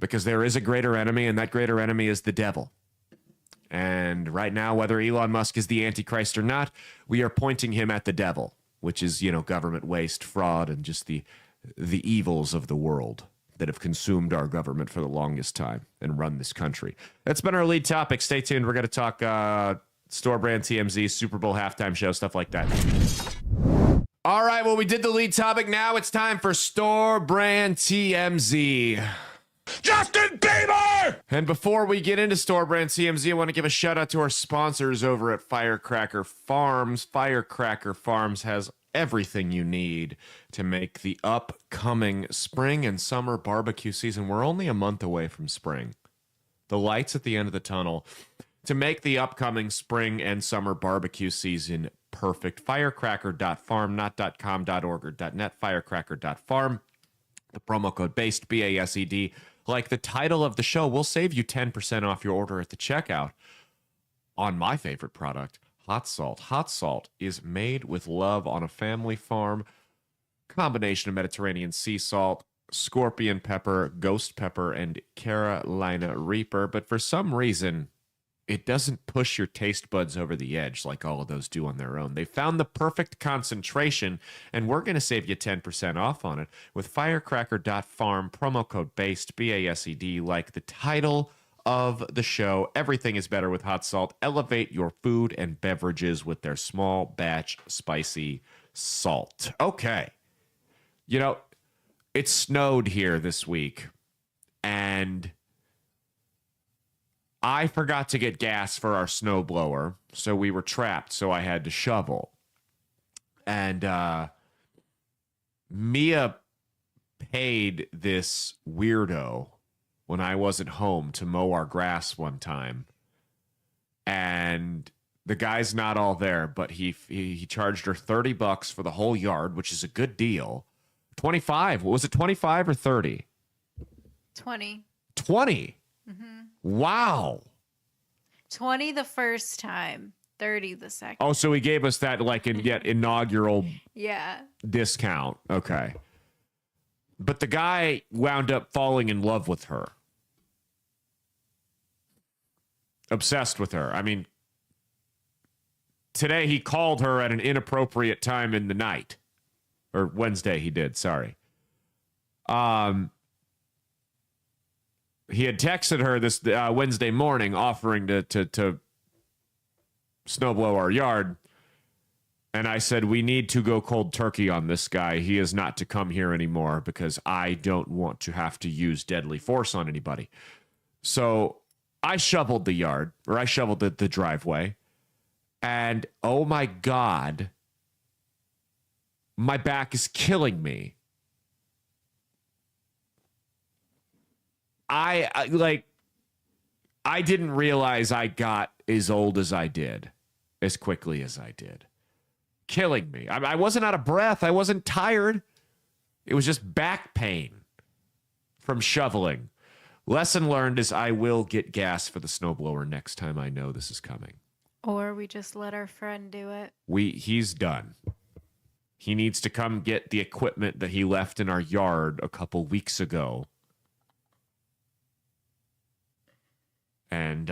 because there is a greater enemy, and that greater enemy is the devil. And right now, whether Elon Musk is the Antichrist or not, we are pointing him at the devil, which is, government waste, fraud, and just the evils of the world that have consumed our government for the longest time and run this country. That's been our lead topic. Stay tuned. We're going to talk store brand TMZ, Super Bowl halftime show, stuff like that. All right, well, we did the lead topic. Now it's time for store brand TMZ. Justin Bieber! And before we get into store brand TMZ, I want to give a shout out to our sponsors over at Firecracker Farms. Firecracker Farms has everything you need to make the upcoming spring and summer barbecue season. We're only a month away from spring. The lights at the end of the tunnel to make the upcoming spring and summer barbecue season perfect. Firecracker.farm, not .com, .org, or .net. Firecracker.farm. The promo code BASED, BASED, like the title of the show, will save you 10% off your order at the checkout on my favorite product, hot salt. Hot salt is made with love on a family farm. Combination of Mediterranean sea salt, scorpion pepper, ghost pepper, and Carolina Reaper. But for some reason, it doesn't push your taste buds over the edge like all of those do on their own. They found the perfect concentration, and we're going to save you 10% off on it with firecracker.farm, promo code BASED, BASED, like the title of the show. Everything is better with hot salt. Elevate your food and beverages with their small batch spicy salt. Okay. It snowed here this week, and I forgot to get gas for our snowblower, so we were trapped, so I had to shovel. And Mia paid this weirdo when I wasn't home to mow our grass one time. And the guy's not all there, but he charged her $30 for the whole yard, which is a good deal. 25. Was it 25 or 30? 20. 20. Mm-hmm. Wow. 20 the first time, 30 the second. Oh, so he gave us that inaugural Yeah. discount. Okay. But the guy wound up falling in love with her. Obsessed with her. I mean, today he called her at an inappropriate time in the night. Or Wednesday he did, sorry. He had texted her this Wednesday morning offering to snowblow our yard. And I said, we need to go cold turkey on this guy. He is not to come here anymore because I don't want to have to use deadly force on anybody. So I shoveled the yard, or I shoveled the driveway. And oh my God, my back is killing me. I didn't realize I got as old as I did, as quickly as I did. Killing me. I wasn't out of breath. I wasn't tired. It was just back pain from shoveling. Lesson learned is I will get gas for the snowblower next time I know this is coming. Or we just let our friend do it. He's done. He needs to come get the equipment that he left in our yard a couple weeks ago. And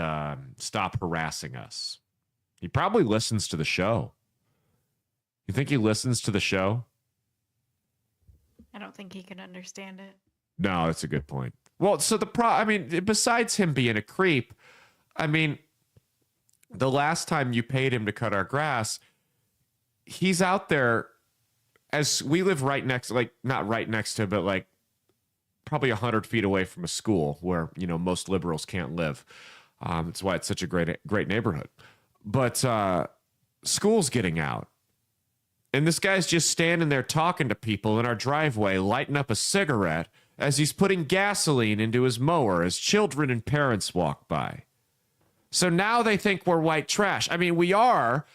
stop harassing us. He probably listens to the show. You think he listens to the show? I don't think he can understand it. No, that's a good point. Well, so besides him being a creep, the last time you paid him to cut our grass, he's out there, as we live right next, not right next to, but probably 100 feet away from a school where, most liberals can't live. That's why it's such a great neighborhood. But school's getting out. And this guy's just standing there talking to people in our driveway, lighting up a cigarette as he's putting gasoline into his mower as children and parents walk by. So now they think we're white trash. I mean, we are,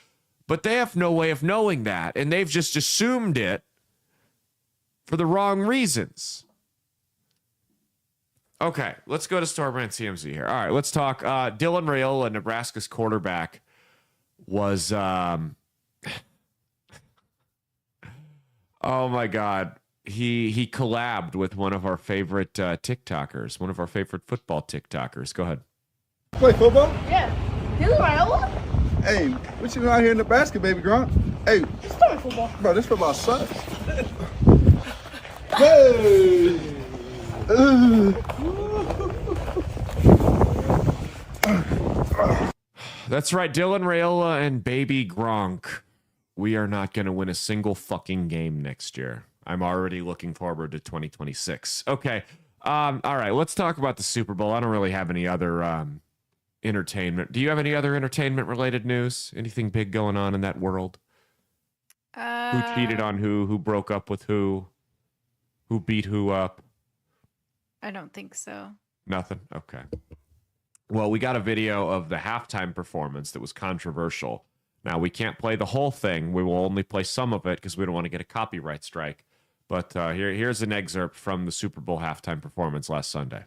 but they have no way of knowing that. And they've just assumed it for the wrong reasons. Okay, let's go to Store Brand TMZ here. All right, let's talk. Dylan Raiola, Nebraska's quarterback, was... oh, my God. he collabed with one of our favorite TikTokers, one of our favorite football TikTokers. Go ahead. Play football? Yeah. You right? Hey, what you doing out here in the basket, baby girl? Hey, Start football. bro, this football sucks. Hey! That's right, Dylan Raiola and baby Gronk. We are not going to win a single fucking game next year. I'm already looking forward to 2026. Okay. All right, let's talk about the Super Bowl. I don't really have any other entertainment. Do you have any other entertainment related news? Anything big going on in that world? Who cheated on who broke up with who beat who up? I don't think so. Nothing. Okay. Well, we got a video of the halftime performance that was controversial. Now, we can't play the whole thing. We will only play some of it because we don't want to get a copyright strike. But here's an excerpt from the Super Bowl halftime performance last Sunday.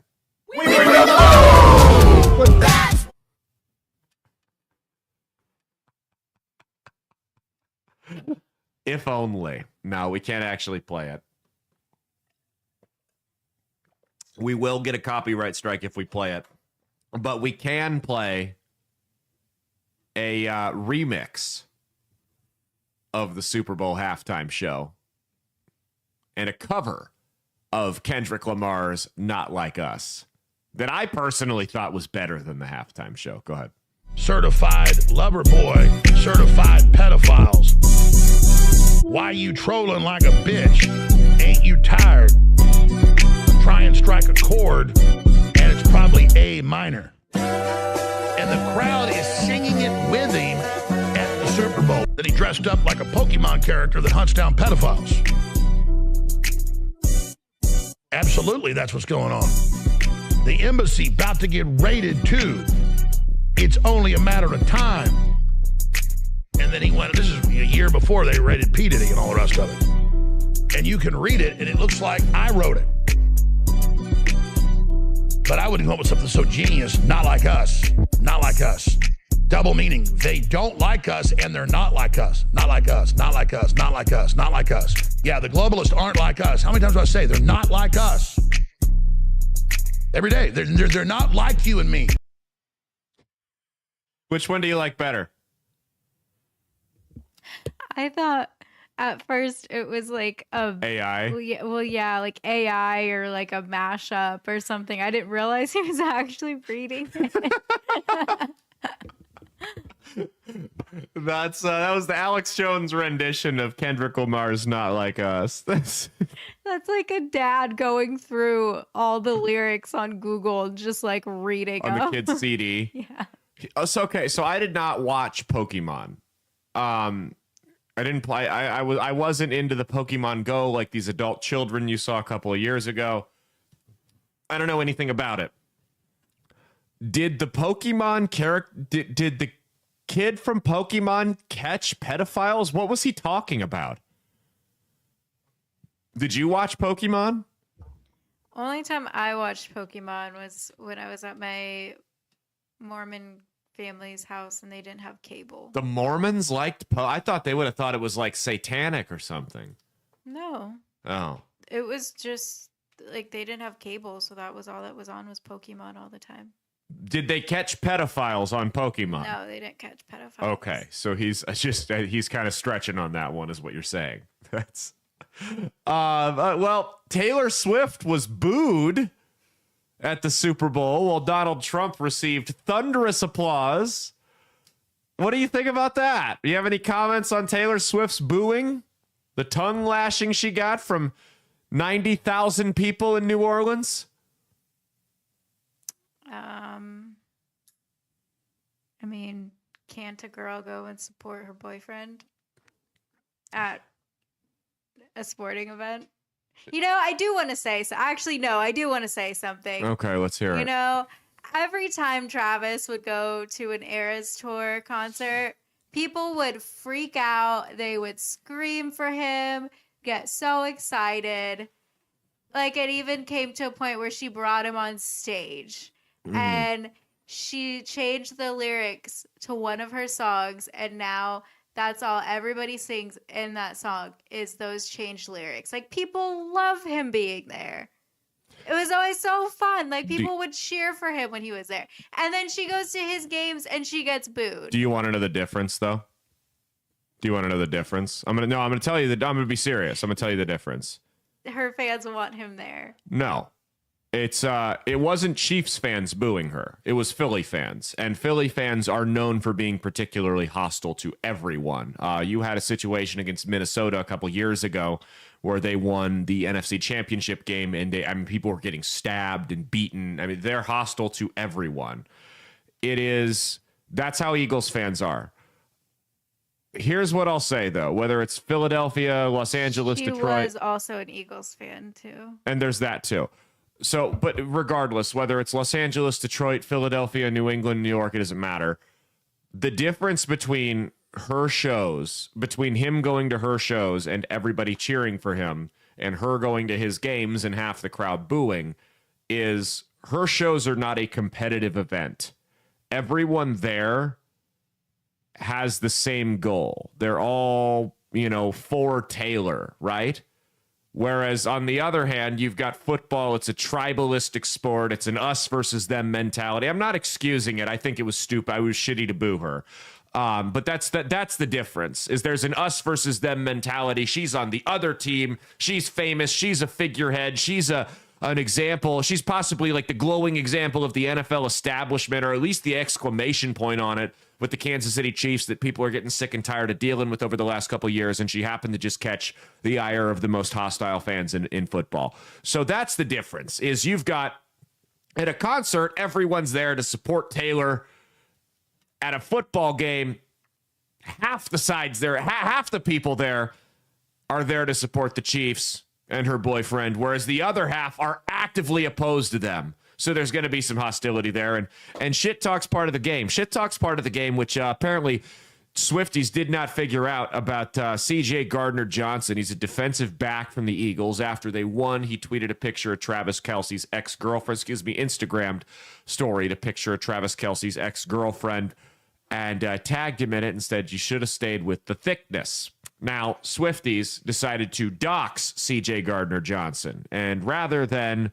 If only. No, we can't actually play it. We will get a copyright strike if we play it. But we can play a remix of the Super Bowl halftime show and a cover of Kendrick Lamar's Not Like Us that I personally thought was better than the halftime show. Go ahead. Certified lover boy, certified pedophiles. Why you trolling like a bitch? Ain't you tired? Try and strike a chord, and it's probably A minor. And the crowd is singing it with him at the Super Bowl. That he dressed up like a Pokemon character that hunts down pedophiles. Absolutely, that's what's going on. The embassy about to get raided too. It's only a matter of time. And then he went, this is a year before they raided P. Diddy and all the rest of it. And you can read it, and it looks like I wrote it. But I wouldn't come up with something so genius, not like us, not like us. Double meaning, they don't like us, and they're not like us. Not like us, not like us, not like us, not like us. Yeah, the globalists aren't like us. How many times do I say they're not like us? Every day, they're not like you and me. Which one do you like better? I thought at first it was like a AI? Well, yeah, like AI or like a mashup or something. I didn't realize he was actually reading it. That was the Alex Jones rendition of Kendrick Lamar's Not Like Us. That's like a dad going through all the lyrics on Google, just like reading on the them. kid's CD. Yeah. So I did not watch Pokemon. I didn't play. I wasn't into the Pokemon Go like these adult children you saw a couple of years ago. I don't know anything about it. Did the Pokemon character? Did the kid from Pokemon catch pedophiles? What was he talking about? Did you watch Pokemon? Only time I watched Pokemon was when I was at my Mormon family's house and they didn't have cable. The Mormons liked I thought they would have thought it was like satanic or something. No. Oh. It was just like they didn't have cable, so that was all that was on was Pokemon all the time. Did they catch pedophiles on Pokemon? No, they didn't catch pedophiles. Okay, so he's kind of stretching on that one, is what you're saying. That's well, Taylor Swift was booed at the Super Bowl while Donald Trump received thunderous applause. What do you think about that? Do you have any comments on Taylor Swift's booing? The tongue lashing she got from 90,000 people in New Orleans? I mean, can't a girl go and support her boyfriend at a sporting event? You know, I do want to say so. Actually, no, I do want to say something. Okay, let's hear it. You know, every time Travis would go to an Eras Tour concert, people would freak out. They would scream for him, get so excited. Like, it even came to a point where she brought him on stage. And she changed the lyrics to one of her songs, and now That's all everybody sings in that song is those changed lyrics. Like, people love him being there. It was always so fun. Like, people would cheer for him when he was there. And then she goes to his games and she gets booed. Do you want to know the difference, though? Do you want to know the difference? I'm gonna tell you that. I'm gonna be serious. I'm gonna tell you the difference. Her fans want him there. No. It wasn't Chiefs fans booing her. It was Philly fans. And Philly fans are known for being particularly hostile to everyone. You had a situation against Minnesota a couple years ago where they won the NFC Championship game, and people were getting stabbed and beaten. I mean, they're hostile to everyone. That's how Eagles fans are. Here's what I'll say, though. Whether it's Philadelphia, Los Angeles, Detroit. He was also an Eagles fan, too. And there's that, too. So, but regardless, whether it's Los Angeles, Detroit, Philadelphia, New England, New York, it doesn't matter. The difference between her shows, between him going to her shows and everybody cheering for him, and her going to his games and half the crowd booing, is her shows are not a competitive event. Everyone there has the same goal. They're all, for Taylor, right? Whereas on the other hand, you've got football. It's a tribalistic sport. It's an us versus them mentality. I'm not excusing it. I think it was stupid. I was shitty to boo her. But that's the difference, is there's an us versus them mentality. She's on the other team. She's famous. She's a figurehead. She's an example. She's possibly like the glowing example of the NFL establishment, or at least the exclamation point on it with the Kansas City Chiefs that people are getting sick and tired of dealing with over the last couple of years. And she happened to just catch the ire of the most hostile fans in football. So that's the difference, is you've got at a concert, everyone's there to support Taylor. At a football game, half the people there are there to support the Chiefs and her boyfriend, whereas the other half are actively opposed to them. So there's going to be some hostility there. And shit talk's part of the game. Shit talk's part of the game, which apparently Swifties did not figure out about C.J. Gardner-Johnson. He's a defensive back from the Eagles. After they won, he tweeted a picture of Travis Kelce's Instagrammed story to picture of Travis Kelce's ex-girlfriend and tagged him in it and said, "You should have stayed with the thickness." Now, Swifties decided to dox C.J. Gardner-Johnson. And rather than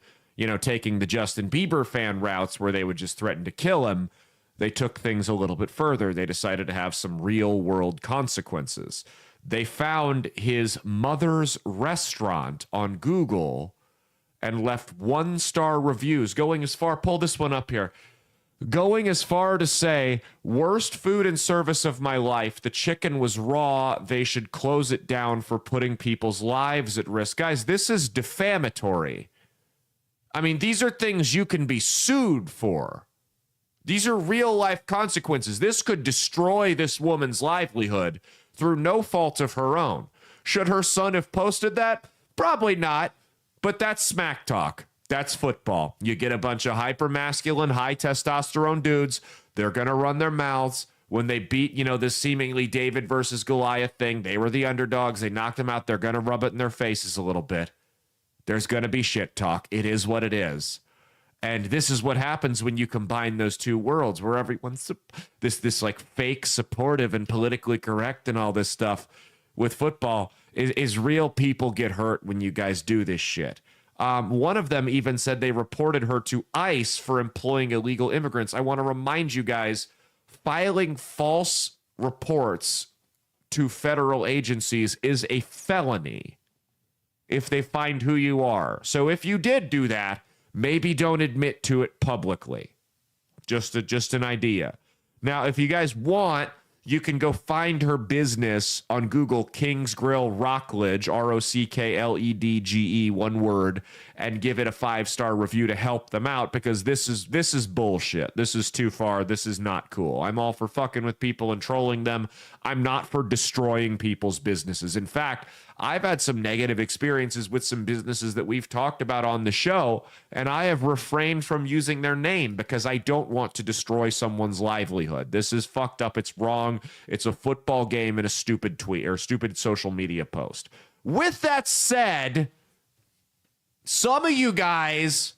taking the Justin Bieber fan routes where they would just threaten to kill him, they took things a little bit further. They decided to have some real world consequences. They found his mother's restaurant on Google and left 1-star reviews, going as far, pull this one up here, going as far to say, "Worst food and service of my life. The chicken was raw. They should close it down for putting people's lives at risk." Guys, this is defamatory. I mean, these are things you can be sued for. These are real life consequences. This could destroy this woman's livelihood through no fault of her own. Should her son have posted that? Probably not, but that's smack talk. That's football. You get a bunch of hyper-masculine, high testosterone dudes. They're going to run their mouths. When they beat, this seemingly David versus Goliath thing, they were the underdogs. They knocked them out. They're going to rub it in their faces a little bit. There's going to be shit talk. It is what it is. And this is what happens when you combine those two worlds, where everyone's this like fake supportive and politically correct and all this stuff with football is real. People get hurt when you guys do this shit. One of them even said they reported her to ICE for employing illegal immigrants. I want to remind you guys, filing false reports to federal agencies is a felony if they find who you are. So if you did do that, maybe don't admit to it publicly. Just an idea. Now, if you guys want, you can go find her business on Google, King's Grill Rockledge, ROCKLEDGE, one word, and give it a 5-star review to help them out, because this is bullshit. This is too far. This is not cool. I'm all for fucking with people and trolling them. I'm not for destroying people's businesses. In fact, I've had some negative experiences with some businesses that we've talked about on the show, and I have refrained from using their name because I don't want to destroy someone's livelihood. This is fucked up. It's wrong. It's a football game and a stupid tweet or stupid social media post. With that said, some of you guys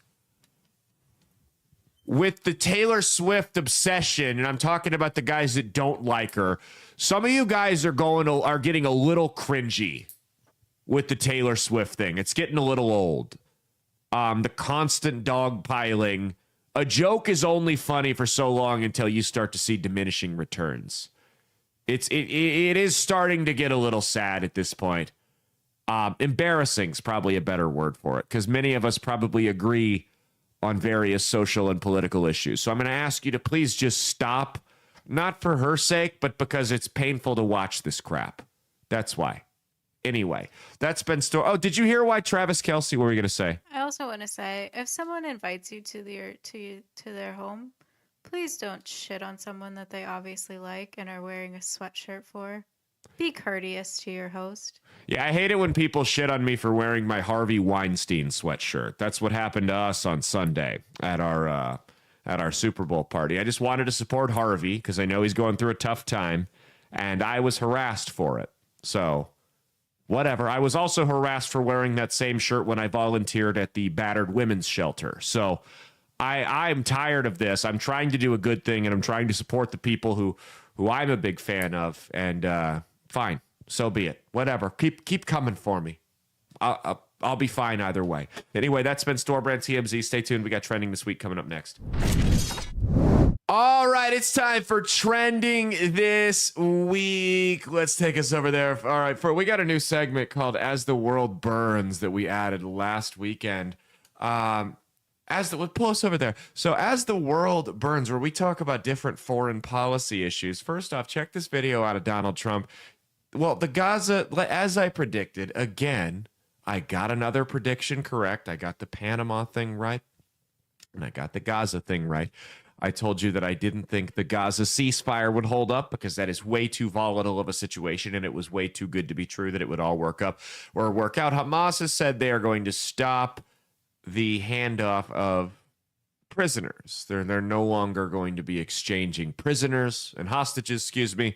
with the Taylor Swift obsession, and I'm talking about the guys that don't like her, some of you guys are getting a little cringy with the Taylor Swift thing. It's getting a little old. The constant dogpiling. A joke is only funny for so long until you start to see diminishing returns. It is starting to get a little sad at this point. Embarrassing is probably a better word for it, because many of us probably agree on various social and political issues. So I'm going to ask you to please just stop, not for her sake, but because it's painful to watch this crap. That's why. Anyway, that's been Oh, did you hear why Travis Kelce? What were you going to say? I also want to say, if someone invites you to their home, please don't shit on someone that they obviously like and are wearing a sweatshirt for. Be courteous to your host. Yeah, I hate it when people shit on me for wearing my Harvey Weinstein sweatshirt. That's what happened to us on Sunday at our Super Bowl party. I just wanted to support Harvey because I know he's going through a tough time, and I was harassed for it. So, whatever. I was also harassed for wearing that same shirt when I volunteered at the battered women's shelter. So, I'm tired of this. I'm trying to do a good thing, and I'm trying to support the people who I'm a big fan of, and fine, so be it. Whatever. Keep coming for me. I'll be fine either way. Anyway, that's been Store Brand TMZ. Stay tuned. We got trending this week coming up next. All right, it's time for trending this week. Let's take us over there. All right, we got a new segment called As the World Burns that we added last weekend. Pull us over there. So As the World Burns, where we talk about different foreign policy issues. First off, check this video out of Donald Trump. Well, the Gaza, as I predicted, again, I got another prediction correct. I got the Panama thing right, and I got the Gaza thing right. I told you that I didn't think the Gaza ceasefire would hold up because that is way too volatile of a situation, and it was way too good to be true that it would all work out. Hamas has said they are going to stop the handoff of prisoners. They're no longer going to be exchanging prisoners and hostages, excuse me.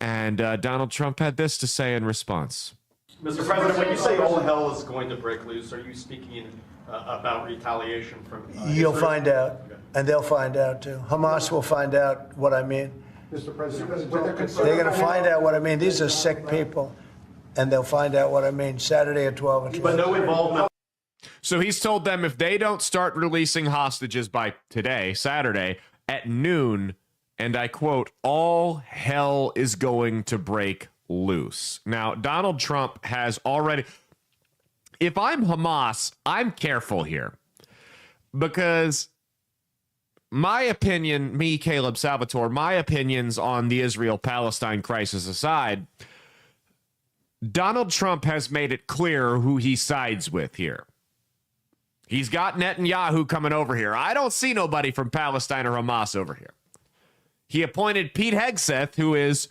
And Donald Trump had this to say in response. Mr. President, when you say all hell is going to break loose, are you speaking about retaliation from You'll find out, and they'll find out too. Hamas will find out what I mean. Mr. President, they're going to find out what I mean. These are sick people, and they'll find out what I mean Saturday at 12 o'clock. But no involvement. So he's told them if they don't start releasing hostages by today, Saturday, at noon, and I quote, all hell is going to break loose. Now, Donald Trump has already... If I'm Hamas, I'm careful here. Because my opinion, me, Caleb Salvatore, my opinions on the Israel-Palestine crisis aside, Donald Trump has made it clear who he sides with here. He's got Netanyahu coming over here. I don't see nobody from Palestine or Hamas over here. He appointed Pete Hegseth, who is,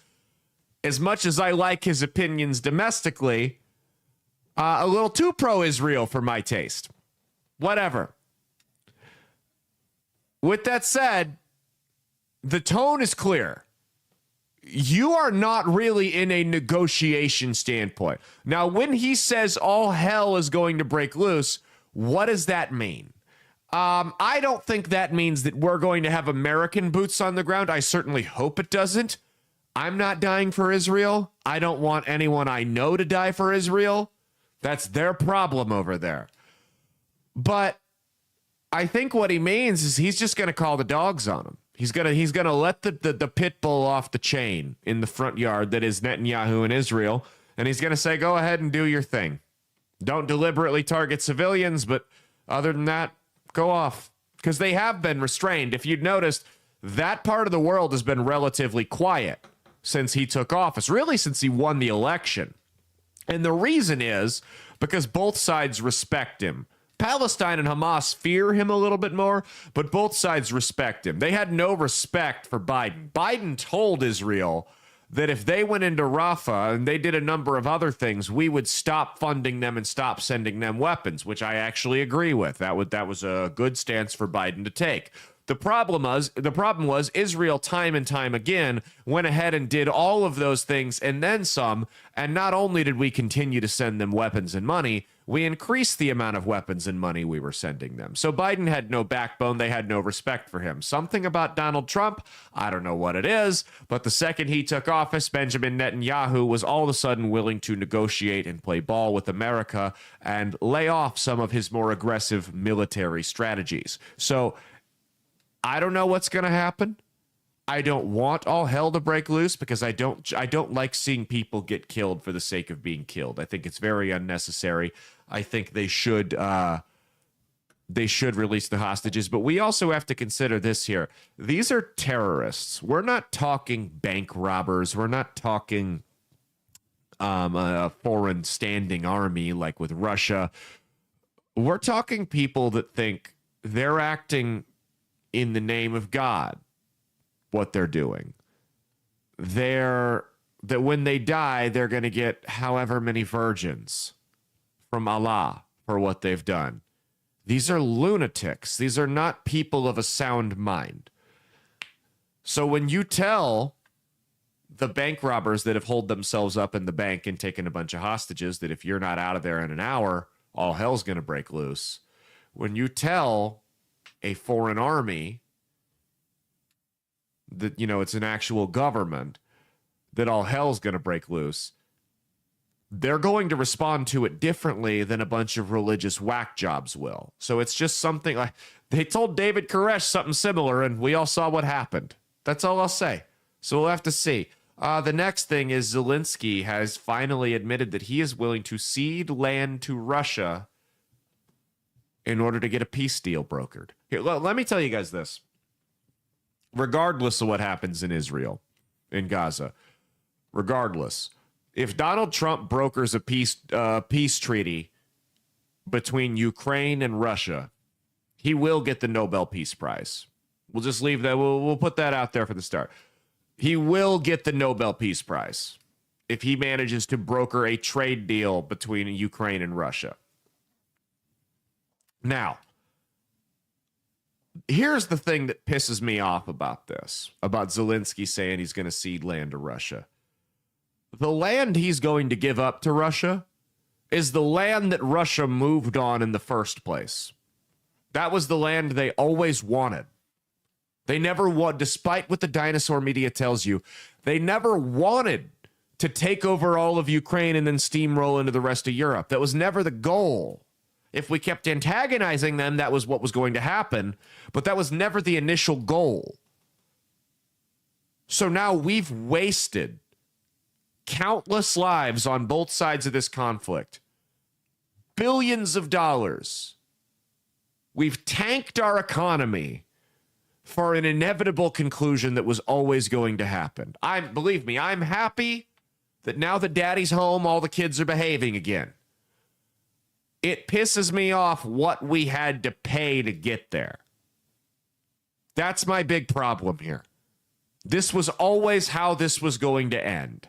as much as I like his opinions domestically, a little too pro-Israel for my taste. Whatever. With that said, the tone is clear. You are not really in a negotiation standpoint. Now, when he says all hell is going to break loose, what does that mean? I don't think that means that we're going to have American boots on the ground. I certainly hope it doesn't. I'm not dying for Israel. I don't want anyone I know to die for Israel. That's their problem over there. But I think what he means is he's just going to call the dogs on him. He's gonna let the pit bull off the chain in the front yard that is Netanyahu and Israel, and he's going to say, go ahead and do your thing. Don't deliberately target civilians, but other than that, go off. Because they have been restrained. If you'd noticed, that part of the world has been relatively quiet since he took office, really since he won the election. And the reason is because both sides respect him. Palestine and Hamas fear him a little bit more, but both sides respect him. They had no respect for Biden. Biden told Israel that if they went into Rafah and they did a number of other things, we would stop funding them and stop sending them weapons, which I actually agree with. That was a good stance for Biden to take. The problem was Israel time and time again went ahead and did all of those things and then some. And not only did we continue to send them weapons and money, we increased the amount of weapons and money we were sending them. So Biden had no backbone. They had no respect for him. Something about Donald Trump, I don't know what it is, but the second he took office, Benjamin Netanyahu was all of a sudden willing to negotiate and play ball with America and lay off some of his more aggressive military strategies. So I don't know what's going to happen. I don't want all hell to break loose because I don't like seeing people get killed for the sake of being killed. I think it's very unnecessary. I think they should release the hostages, but we also have to consider this here. These are terrorists. We're not talking bank robbers. We're not talking a foreign standing army like with Russia. We're talking people that think they're acting in the name of God. What they're doing. That when they die, they're going to get however many virgins from Allah for what they've done. These are lunatics. These are not people of a sound mind. So when you tell the bank robbers that have holed themselves up in the bank and taken a bunch of hostages that if you're not out of there in an hour, all hell's going to break loose. When you tell a foreign army that, it's an actual government, that all hell's going to break loose, they're going to respond to it differently than a bunch of religious whack jobs will. So it's just something like they told David Koresh something similar, and we all saw what happened. That's all I'll say. So we'll have to see. The next thing is Zelensky has finally admitted that he is willing to cede land to Russia in order to get a peace deal brokered. Here, let me tell you guys this. Regardless of what happens in Israel, in Gaza, regardless, if Donald Trump brokers a peace treaty between Ukraine and Russia, he will get the Nobel Peace Prize. We'll just leave that. We'll put that out there for the start. He will get the Nobel Peace Prize if he manages to broker a trade deal between Ukraine and Russia. Now, here's the thing that pisses me off about this, about Zelensky saying he's going to cede land to Russia. The land he's going to give up to Russia is the land that Russia moved on in the first place. That was the land they always wanted. They never want, despite what the dinosaur media tells you, they never wanted to take over all of Ukraine and then steamroll into the rest of Europe. That was never the goal. If we kept antagonizing them, that was what was going to happen, but that was never the initial goal. So now we've wasted countless lives on both sides of this conflict. Billions of dollars. We've tanked our economy for an inevitable conclusion that was always going to happen. Believe me, I'm happy that now that daddy's home, all the kids are behaving again. It pisses me off what we had to pay to get there. That's my big problem here. This was always how this was going to end.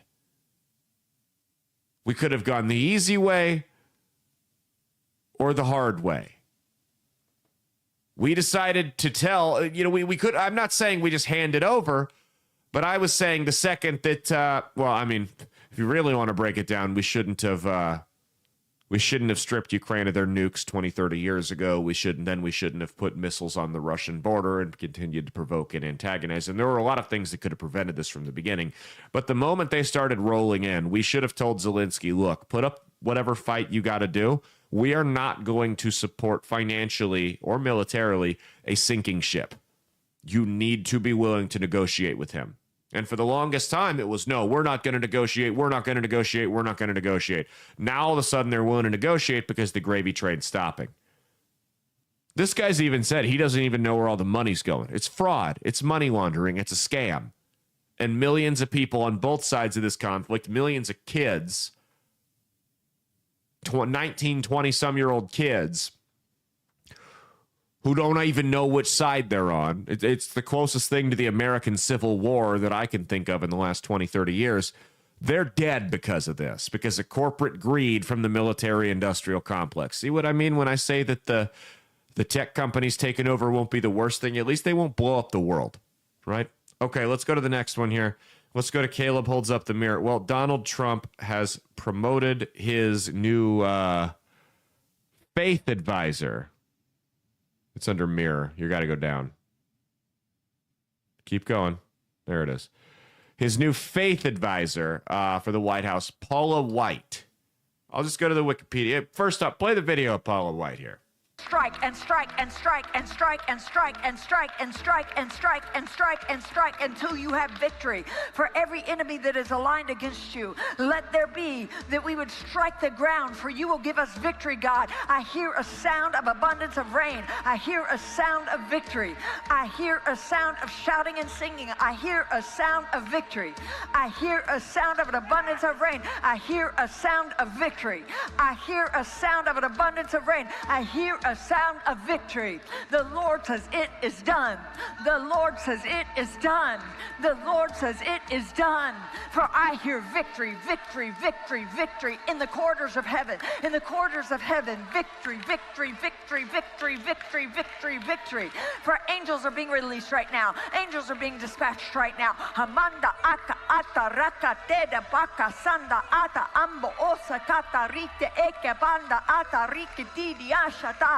We could have gone the easy way or the hard way. We decided to tell, we could, I'm not saying we just hand it over, but I was saying the second that, if you really want to break it down, we shouldn't have stripped Ukraine of their nukes 20, 30 years ago. We shouldn't have put missiles on the Russian border and continued to provoke and antagonize. And there were a lot of things that could have prevented this from the beginning. But the moment they started rolling in, we should have told Zelensky, look, put up whatever fight you got to do. We are not going to support financially or militarily a sinking ship. You need to be willing to negotiate with him. And for the longest time, it was, no, we're not going to negotiate. We're not going to negotiate. We're not going to negotiate. Now, all of a sudden, they're willing to negotiate because the gravy train's stopping. This guy's even said he doesn't even know where all the money's going. It's fraud. It's money laundering. It's a scam. And millions of people on both sides of this conflict, millions of kids, 19, 20-some-year-old kids who don't even know which side they're on. It's the closest thing to the American Civil War that I can think of in the last 20, 30 years. They're dead because of this, because of corporate greed from the military-industrial complex. See what I mean when I say that the The tech companies taking over won't be the worst thing. At least they won't blow up the world, right? Okay, let's go to the next one here. Let's go to Caleb Holds Up the Mirror. Well, Donald Trump has promoted his new faith advisor. It's under Mirror. You got to go down. Keep going. There it is. His new faith advisor for the White House, Paula White. I'll just go to the Wikipedia. First up, play the video of Paula White here. Strike and strike and strike and strike and strike and strike and strike and strike and strike and strike until you have victory. For every enemy that is aligned against you, let there be that we would strike the ground, for you will give us victory, God. I hear a sound of abundance of rain. I hear a sound of victory. I hear a sound of shouting and singing. I hear a sound of victory. I hear a sound of an abundance of rain. I hear a sound of victory. I hear a sound of an abundance of rain. I hear a sound of victory. The Lord says it is done. The Lord says it is done. The Lord says it is done. For I hear victory, victory, victory, victory in the corridors of heaven. In the corridors of heaven, victory, victory, victory, victory, victory, victory, victory. For angels are being released right now. Angels are being dispatched right now. Hamanda aka ata raka teda baka sanda ata ambo osa kata rite eke banda ata rike didi ashata.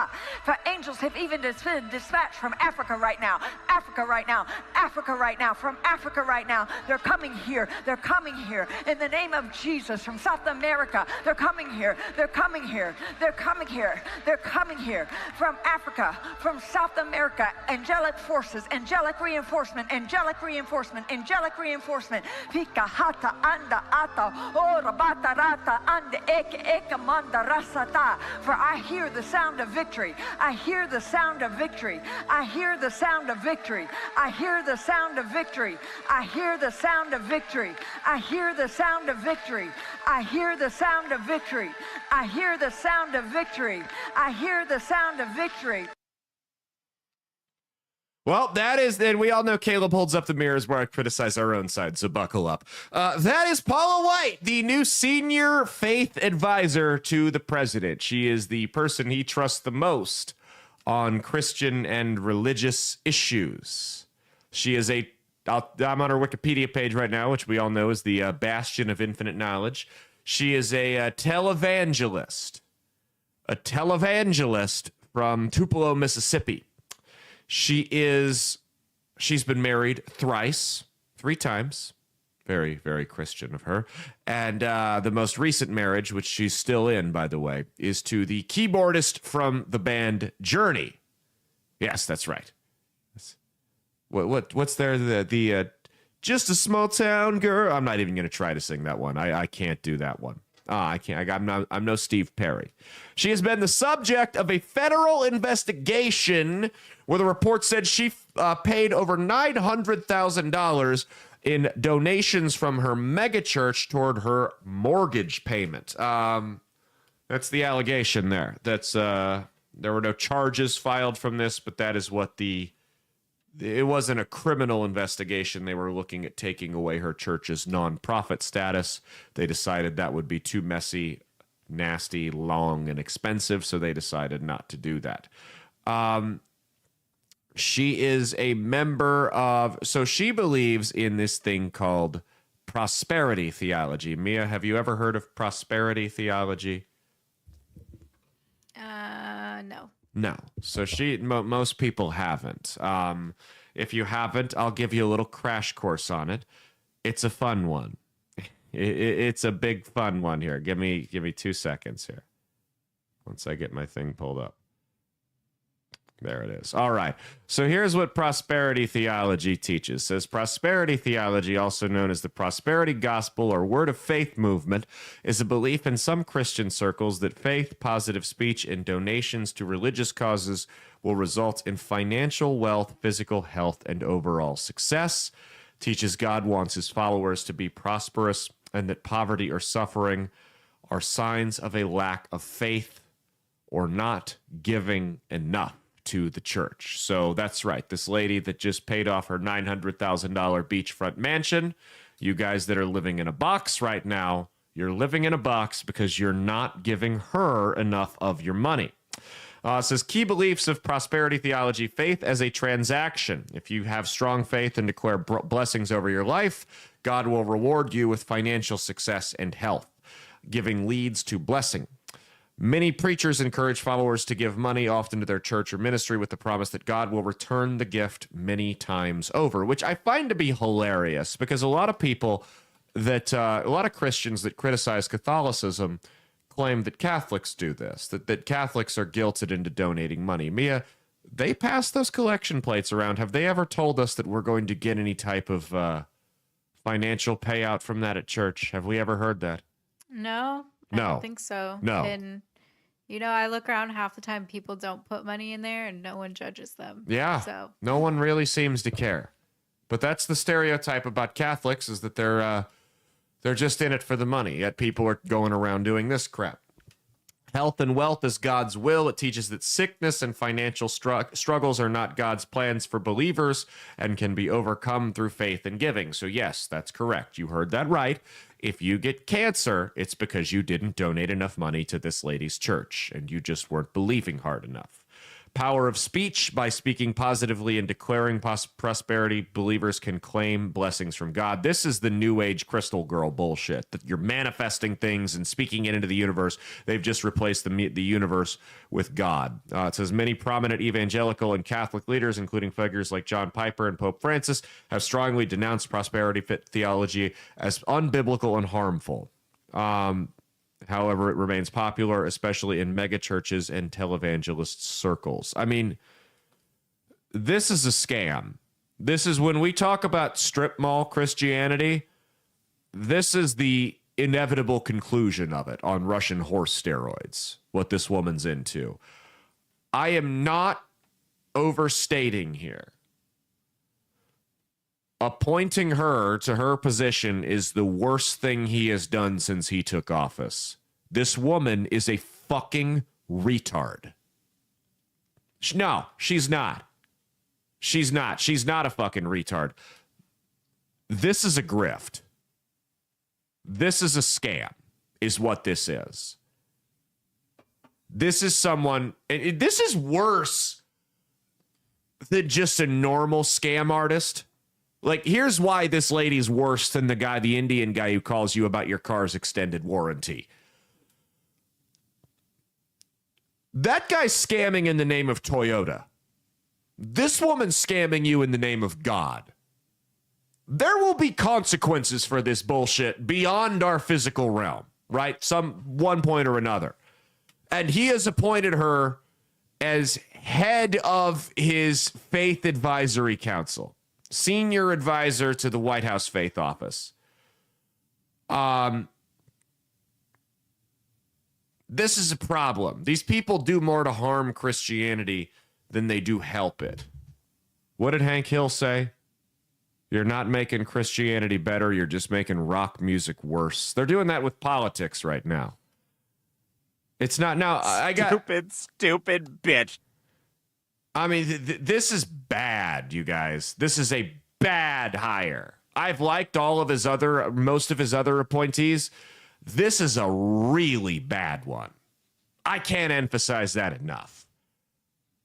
For angels have even been dispatched from Africa right now. Africa right now. Africa right now. From Africa right now. They're coming here. They're coming here. In the name of Jesus. From South America. They're coming here. They're coming here. They're coming here. They're coming here. From Africa. From South America. Angelic forces. Angelic reinforcement. Angelic reinforcement. Angelic reinforcement. Pika hata anda ata. Ora bata rata ande eke eke manda rasata. For I hear the sound of victory. I hear the sound of victory. I hear the sound of victory. I hear the sound of victory. I hear the sound of victory. I hear the sound of victory. I hear the sound of victory. I hear the sound of victory. I hear the sound of victory. Well, that is, and we all know Caleb Holds Up the Mirrors where I criticize our own side, so buckle up. That is Paula White, the new senior faith advisor to the president. She is the person he trusts the most on Christian and religious issues. She is I'm on her Wikipedia page right now, which we all know is the bastion of infinite knowledge. She is a televangelist from Tupelo, Mississippi. She's been married three times. Very, very Christian of her. And the most recent marriage, which she's still in, by the way, is to the keyboardist from the band Journey. Yes, that's right. What's there? The just a small town girl. I'm not even going to try to sing that one. I can't do that one. I can't. I'm no Steve Perry. She has been the subject of a federal investigation where the report said she paid over $900,000 in donations from her megachurch toward her mortgage payment. That's the allegation there. There were no charges filed from this, but that is what it wasn't a criminal investigation. They were looking at taking away her church's nonprofit status. They decided that would be too messy, nasty, long, and expensive, so they decided not to do that. She is a member of, so she believes in this thing called prosperity theology. Mia, have you ever heard of prosperity theology? No. No. So most people haven't. If you haven't, I'll give you a little crash course on it. It's a fun one. It's a big fun one here. Give me 2 seconds here. Once I get my thing pulled up. There it is. All right. So here's what prosperity theology teaches. It says prosperity theology, also known as the prosperity gospel or word of faith movement, is a belief in some Christian circles that faith, positive speech, and donations to religious causes will result in financial wealth, physical health, and overall success. Teaches God wants his followers to be prosperous and that poverty or suffering are signs of a lack of faith or not giving enough to the church. So that's right. This lady that just paid off her $900,000 beachfront mansion, you guys that are living in a box right now, you're living in a box because you're not giving her enough of your money. It says key beliefs of prosperity theology: faith as a transaction. If you have strong faith and declare blessings over your life, God will reward you with financial success and health. Giving leads to blessing. Many preachers encourage followers to give money, often to their church or ministry, with the promise that God will return the gift many times over, which I find to be hilarious because a lot of people that, a lot of Christians that criticize Catholicism claim that Catholics do this, that Catholics are guilted into donating money. Mia, they pass those collection plates around. Have they ever told us that we're going to get any type of financial payout from that at church? Have we ever heard that? No, I don't think so. No. And, you know, I look around half the time, people don't put money in there and no one judges them. Yeah. So No one really seems to care. But that's the stereotype about Catholics, is that they're just in it for the money, yet people are going around doing this crap. Health and wealth is God's will. It teaches that sickness and financial struggles are not God's plans for believers and can be overcome through faith and giving. So yes, that's correct. You heard that right. If you get cancer, it's because you didn't donate enough money to this lady's church and you just weren't believing hard enough. Power of speech: by speaking positively and declaring prosperity, believers can claim blessings from God. This is the new age crystal girl bullshit, that you're manifesting things and speaking it into the universe. They've just replaced the universe with God. It says many prominent evangelical and Catholic leaders, including figures like John Piper and Pope Francis, have strongly denounced prosperity theology as unbiblical and harmful. However, it remains popular, especially in megachurches and televangelist circles. I mean, this is a scam. This is, when we talk about strip mall Christianity, this is the inevitable conclusion of it on Russian horse steroids, what this woman's into. I am not overstating here. Appointing her to her position is the worst thing he has done since he took office. This woman is a fucking retard. No, she's not. She's not. She's not a fucking retard. This is a grift. This is a scam, is what this is. This is someone, and this is worse than just a normal scam artist. Like, here's why this lady's worse than the Indian guy who calls you about your car's extended warranty. That guy's scamming in the name of Toyota. This woman's scamming you in the name of God. There will be consequences for this bullshit beyond our physical realm, right? One point or another. And he has appointed her as head of his faith advisory council. Senior advisor to the White House Faith Office. This is a problem. These people do more to harm Christianity than they do help it. What did Hank Hill say? You're not making Christianity better. You're just making rock music worse. They're doing that with politics right now. It's not now. Stupid bitch. I mean, this is bad, you guys. This is a bad hire. I've liked most of his other appointees. This is a really bad one. I can't emphasize that enough.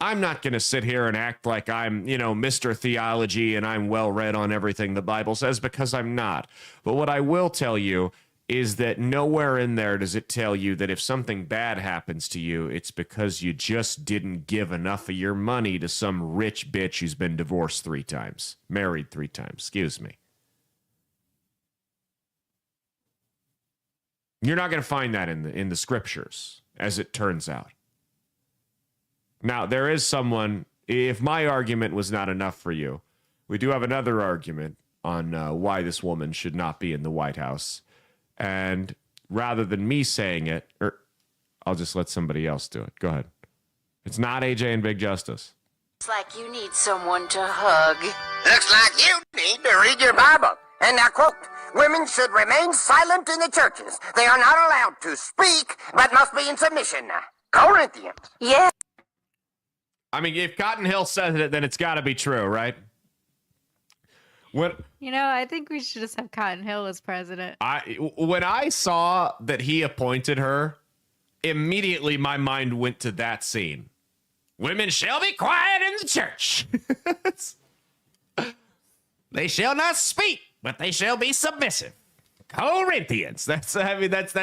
I'm not going to sit here and act like I'm, Mr. Theology and I'm well read on everything the Bible says, because I'm not. But what I will tell you is that nowhere in there does it tell you that if something bad happens to you, it's because you just didn't give enough of your money to some rich bitch who's been divorced 3 times, married 3 times, excuse me. You're not going to find that in the scriptures, as it turns out. Now, there is someone, if my argument was not enough for you, we do have another argument on why this woman should not be in the White House. And rather than me saying it, I'll just let somebody else do it. Go ahead. It's not AJ and Big Justice. Looks like you need someone to hug. Looks like you need to read your Bible. And I quote, women should remain silent in the churches. They are not allowed to speak, but must be in submission. Corinthians. Yes. I mean, if Cotton Hill says it, then it's got to be true, right? I think we should just have Cotton Hill as president. When I saw that he appointed her, immediately my mind went to that scene. Women shall be quiet in the church. They shall not speak, but they shall be submissive. Corinthians. That's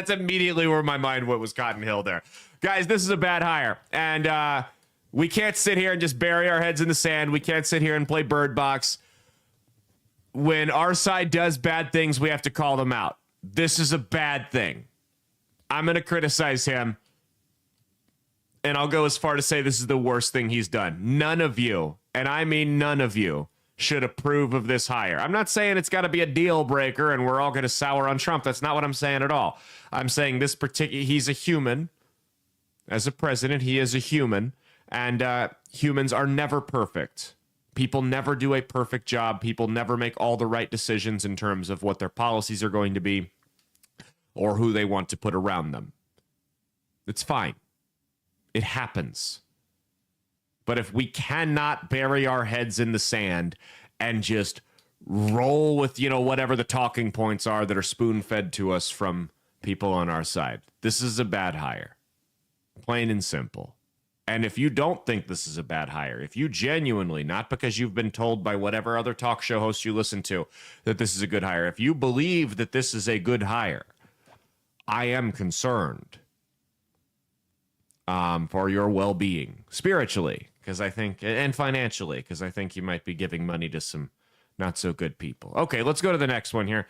immediately where my mind went, was Cotton Hill there. Guys, this is a bad hire. And we can't sit here and just bury our heads in the sand. We can't sit here and play bird box. When our side does bad things, we have to call them out. This is a bad thing. I'm going to criticize him. And I'll go as far to say this is the worst thing he's done. None of you, and I mean none of you, should approve of this hire. I'm not saying it's got to be a deal breaker and we're all going to sour on Trump. That's not what I'm saying at all. I'm saying he's a human. As a president, he is a human. And humans are never perfect. People never do a perfect job. People never make all the right decisions in terms of what their policies are going to be or who they want to put around them. It's fine. It happens. But if we cannot bury our heads in the sand and just roll with, whatever the talking points are that are spoon-fed to us from people on our side, this is a bad hire. Plain and simple. And if you don't think this is a bad hire, if you genuinely, not because you've been told by whatever other talk show host you listen to that this is a good hire, if you believe that this is a good hire, I am concerned for your well-being spiritually, because I think, and financially, because I think you might be giving money to some not so good people. Okay, let's go to the next one here.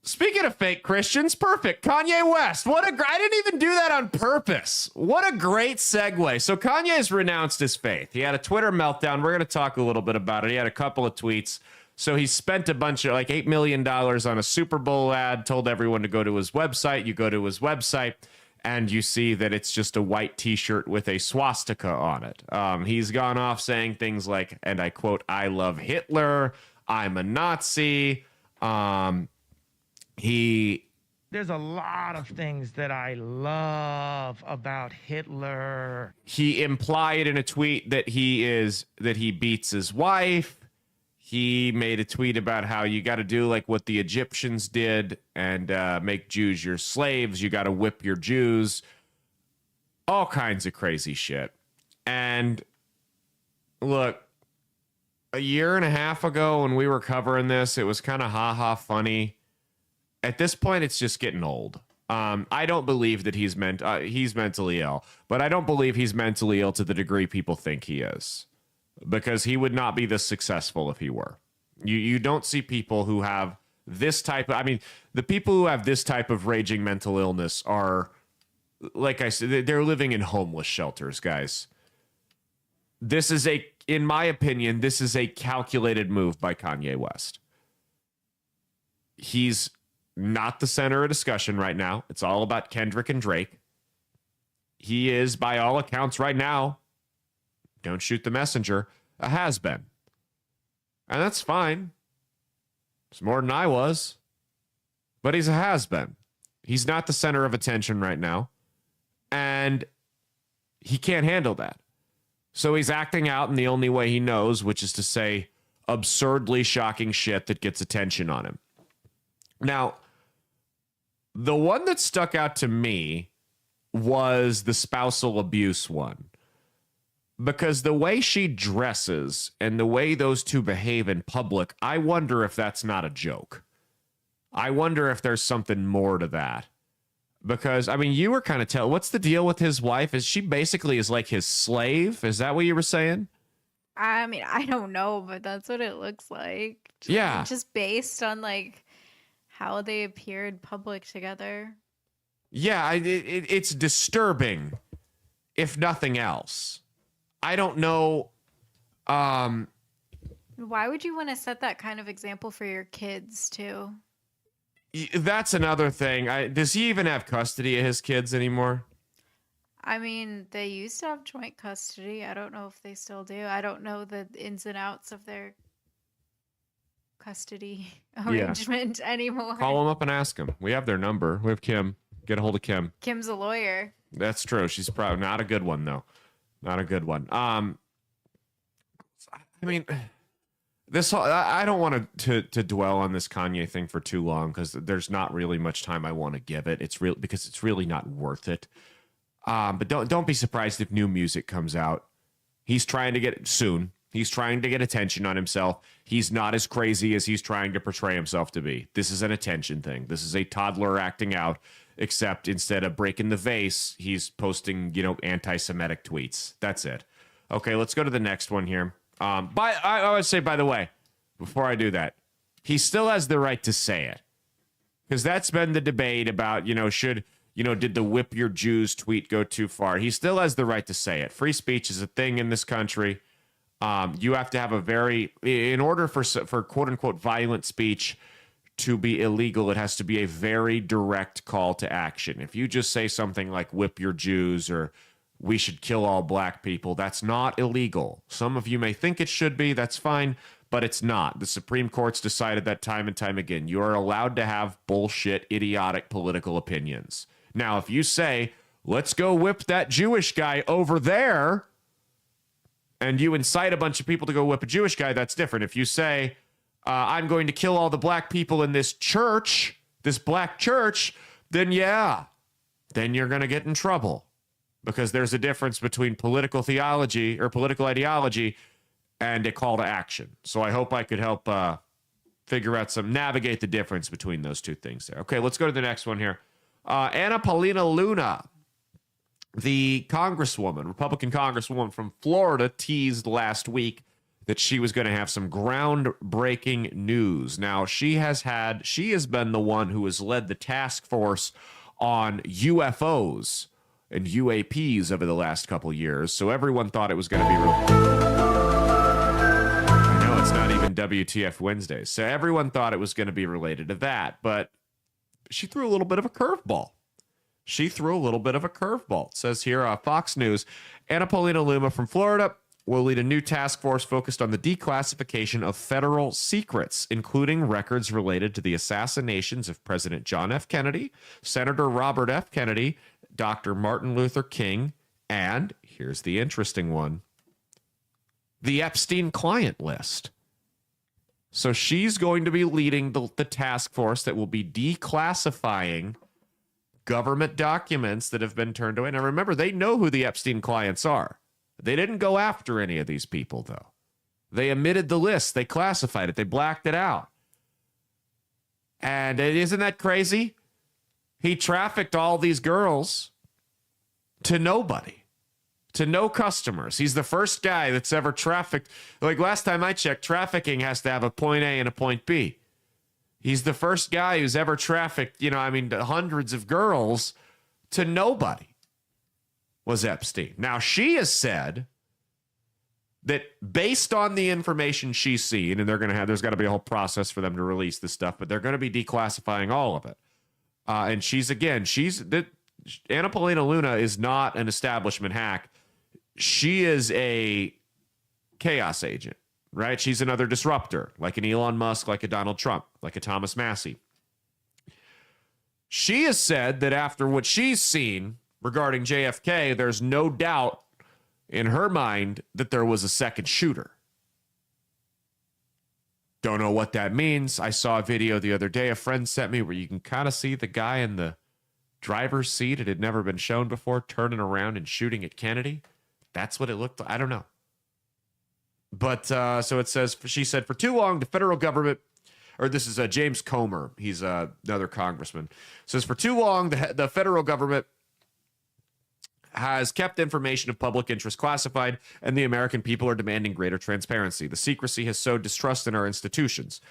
Speaking of fake Christians, perfect. Kanye West. I didn't even do that on purpose. What a great segue. So Kanye has renounced his faith. He had a Twitter meltdown. We're going to talk a little bit about it. He had a couple of tweets. So he spent a bunch of $8 million on a Super Bowl ad, told everyone to go to his website. You go to his website and you see that it's just a white t-shirt with a swastika on it. He's gone off saying things like, and I quote, "I love Hitler. I'm a Nazi." There's a lot of things that I love about Hitler. He implied in a tweet that he beats his wife. He made a tweet about how you got to do like what the Egyptians did and make Jews your slaves. You got to whip your Jews. All kinds of crazy shit. And look, a year and a half ago when we were covering this, it was kind of funny. At this point, it's just getting old. I don't believe that he's mentally ill, but I don't believe he's mentally ill to the degree people think he is, because he would not be this successful if he were. You don't see people who have this type of, the people who have this type of raging mental illness are, like I said, they're living in homeless shelters, guys. This is in my opinion, this is a calculated move by Kanye West. He's not the center of discussion right now. It's all about Kendrick and Drake. He is, by all accounts right now, don't shoot the messenger, a has-been. And that's fine. It's more than I was. But he's a has-been. He's not the center of attention right now. And he can't handle that. So he's acting out in the only way he knows, which is to say absurdly shocking shit that gets attention on him. Now, the one that stuck out to me was the spousal abuse one. Because the way she dresses and the way those two behave in public, I wonder if that's not a joke. I wonder if there's something more to that. Because, you were kind of what's the deal with his wife? Is she basically like his slave? Is that what you were saying? I don't know, but that's what it looks like. Yeah. Just based on how they appeared public together. Yeah, it's disturbing, if nothing else. I don't know. Why would you want to set that kind of example for your kids, too? That's another thing. Does he even have custody of his kids anymore? They used to have joint custody. I don't know if they still do. I don't know the ins and outs of their custody arrangement anymore. Call him up and ask him. We have their number. We have Kim. Get a hold of Kim. Kim's a lawyer. That's true. She's probably not a good one, though. Not a good one. This whole, I don't want to dwell on this Kanye thing for too long because there's not really much time I want to give it. It's real because it's really not worth it. But don't be surprised if new music comes out. He's trying to get soon. He's trying to get attention on himself. He's not as crazy as he's trying to portray himself to be. This is an attention thing. This is a toddler acting out, except instead of breaking the vase, he's posting, anti-Semitic tweets. That's it. Okay, let's go to the next one here. I would say, by the way, before I do that, he still has the right to say it. Because that's been the debate about, did the whip your Jews tweet go too far? He still has the right to say it. Free speech is a thing in this country. You have to have in order for quote unquote violent speech to be illegal, it has to be a very direct call to action. If you just say something like whip your Jews or we should kill all black people, that's not illegal. Some of you may think it should be, that's fine, but it's not. The Supreme Court's decided that time and time again. You are allowed to have bullshit, idiotic political opinions. Now, if you say, let's go whip that Jewish guy over there, and you incite a bunch of people to go whip a Jewish guy, that's different. If you say, I'm going to kill all the black people in this church, this black church, then you're going to get in trouble. Because there's a difference between political theology or political ideology and a call to action. So I hope I could help navigate the difference between those two things there. Okay, let's go to the next one here. Anna Paulina Luna, the Republican congresswoman from Florida, teased last week that she was going to have some groundbreaking news. Now, she has been the one who has led the task force on UFOs and UAPs over the last couple years. So everyone thought it was going to be I know it's not even WTF Wednesdays. So everyone thought it was going to be related to that, but she threw a little bit of a curveball. It says here, Fox News, Anna Paulina Luna from Florida will lead a new task force focused on the declassification of federal secrets, including records related to the assassinations of President John F. Kennedy, Senator Robert F. Kennedy, Dr. Martin Luther King, and here's the interesting one, the Epstein client list. So she's going to be leading the task force that will be declassifying government documents that have been turned away. Now, remember, they know who the Epstein clients are. They didn't go after any of these people, though. They omitted the list. They classified it. They blacked it out. And isn't that crazy? He trafficked all these girls to nobody, to no customers. He's the first guy that's ever trafficked. Like last time I checked, trafficking has to have a point A and a point B. He's the first guy who's ever trafficked, hundreds of girls to nobody was Epstein. Now, she has said that based on the information she's seen, and there's got to be a whole process for them to release this stuff, but they're going to be declassifying all of it. And Anna Paulina Luna is not an establishment hack. She is a chaos agent, right? She's another disruptor, like an Elon Musk, like a Donald Trump, like a Thomas Massey. She has said that after what she's seen regarding JFK, there's no doubt in her mind that there was a second shooter. Don't know what that means. I saw a video the other day a friend sent me where you can kind of see the guy in the driver's seat. It had never been shown before, turning around and shooting at Kennedy. That's what it looked like. I don't know. But so it says, she said, for too long, the federal government, or this is James Comer. He's another congressman. Says, for too long, the federal government has kept information of public interest classified, and the American people are demanding greater transparency. The secrecy has sowed distrust in our institutions.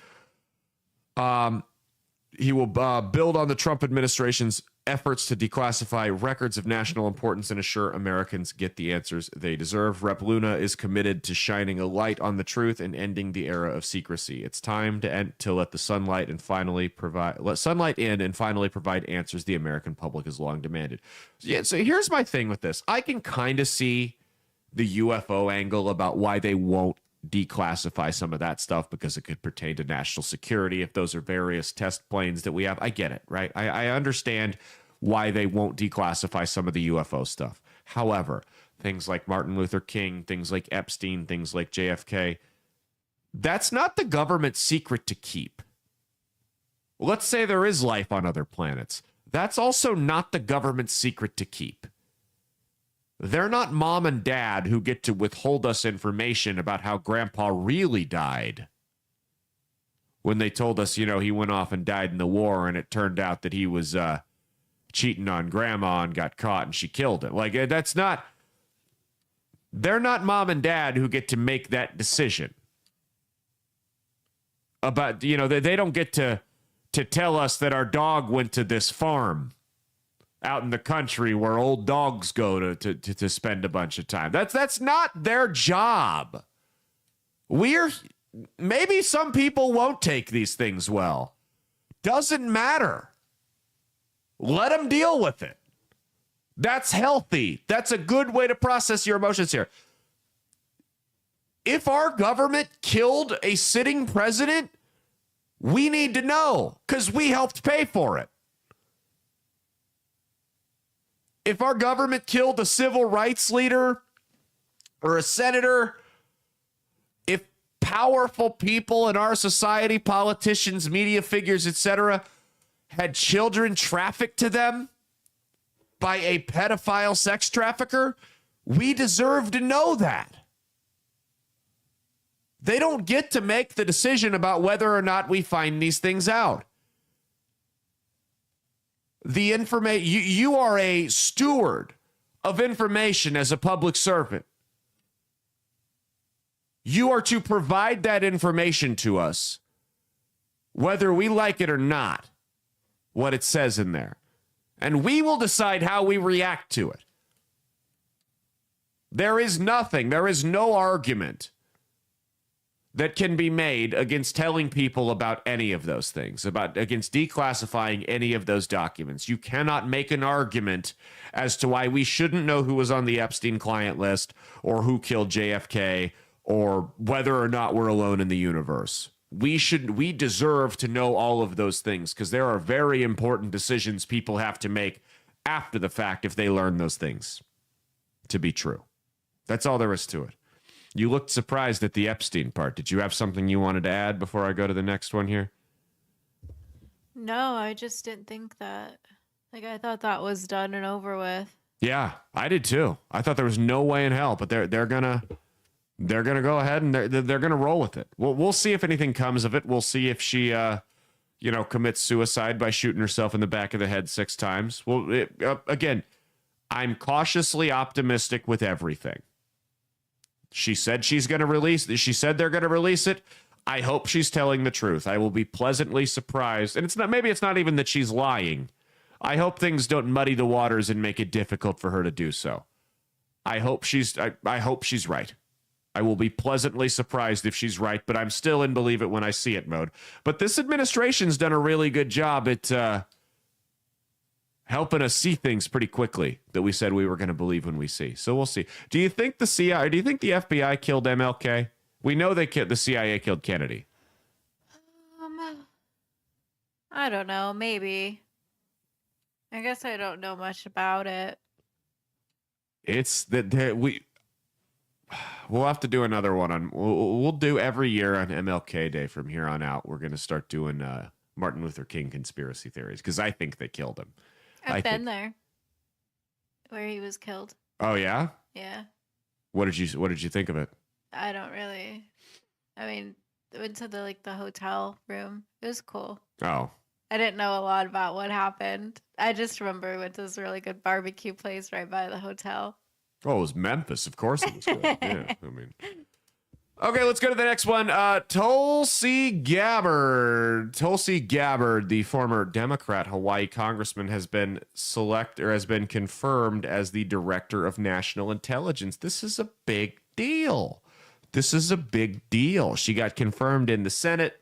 He will build on the Trump administration's efforts to declassify records of national importance and assure Americans get the answers they deserve. Rep. Luna is committed to shining a light on the truth and ending the era of secrecy. It's time to let the sunlight in and finally provide answers the American public has long demanded. Yeah, so here's my thing with this. I can kind of see the UFO angle about why they won't declassify some of that stuff because it could pertain to national security if those are various test planes that we have. I get it, right? I understand why they won't declassify some of the UFO stuff. However, things like Martin Luther King, things like Epstein, things like JFK, that's not the government's secret to keep. Let's say there is life on other planets. That's also not the government's secret to keep. They're not mom and dad who get to withhold us information about how grandpa really died. When they told us, you know, he went off and died in the war and it turned out that he was cheating on grandma and got caught and she killed him. Like, that's not, they're not mom and dad who get to make that decision. About, you know, they don't get to tell us that our dog went to this farm out in the country where old dogs go to spend a bunch of time. That's not their job. Maybe some people won't take these things well. Doesn't matter. Let them deal with it. That's healthy. That's a good way to process your emotions here. If our government killed a sitting president, we need to know because we helped pay for it. If our government killed a civil rights leader or a senator, if powerful people in our society, politicians, media figures, etc., had children trafficked to them by a pedophile sex trafficker, we deserve to know that. They don't get to make the decision about whether or not we find these things out. The information, you are a steward of information as a public servant. You are to provide that information to us, whether we like it or not, what it says in there. And we will decide how we react to it. There is no argument that can be made against telling people about any of those things, against declassifying any of those documents. You cannot make an argument as to why we shouldn't know who was on the Epstein client list or who killed JFK or whether or not we're alone in the universe. We deserve to know all of those things because there are very important decisions people have to make after the fact if they learn those things to be true. That's all there is to it. You looked surprised at the Epstein part. Did you have something you wanted to add before I go to the next one here? No, I just didn't think that. Like, I thought that was done and over with. Yeah, I did too. I thought there was no way in hell, but they're gonna go ahead and they're gonna roll with it. We'll see if anything comes of it. We'll see if she commits suicide by shooting herself in the back of the head 6 times. Well, again, I'm cautiously optimistic with everything. She said she's going to release. She said they're going to release it. I hope she's telling the truth. I will be pleasantly surprised. And maybe it's not even that she's lying. I hope things don't muddy the waters and make it difficult for her to do so. I hope she's right. I will be pleasantly surprised if she's right, but I'm still in believe it when I see it mode. But this administration's done a really good job at helping us see things pretty quickly that we said we were going to believe when we see. So we'll see. Do you think the CIA, do you think the FBI killed MLK? We know the CIA killed Kennedy. I don't know. Maybe. I guess I don't know much about it. It's that we'll have to do another one on. We'll do every year on MLK Day from here on out. We're going to start doing Martin Luther King conspiracy theories because I think they killed him. I've been there, where he was killed. Oh yeah. Yeah. What did you think of it? I don't really. I mean, I went to the hotel room. It was cool. Oh. I didn't know a lot about what happened. I just remember we went to this really good barbecue place right by the hotel. Oh, it was Memphis. Of course it was good. Yeah, I mean. Okay, let's go to the next one. Tulsi Gabbard, the former Democrat Hawaii congressman, has been confirmed as the director of national intelligence. This is a big deal. She got confirmed in the Senate.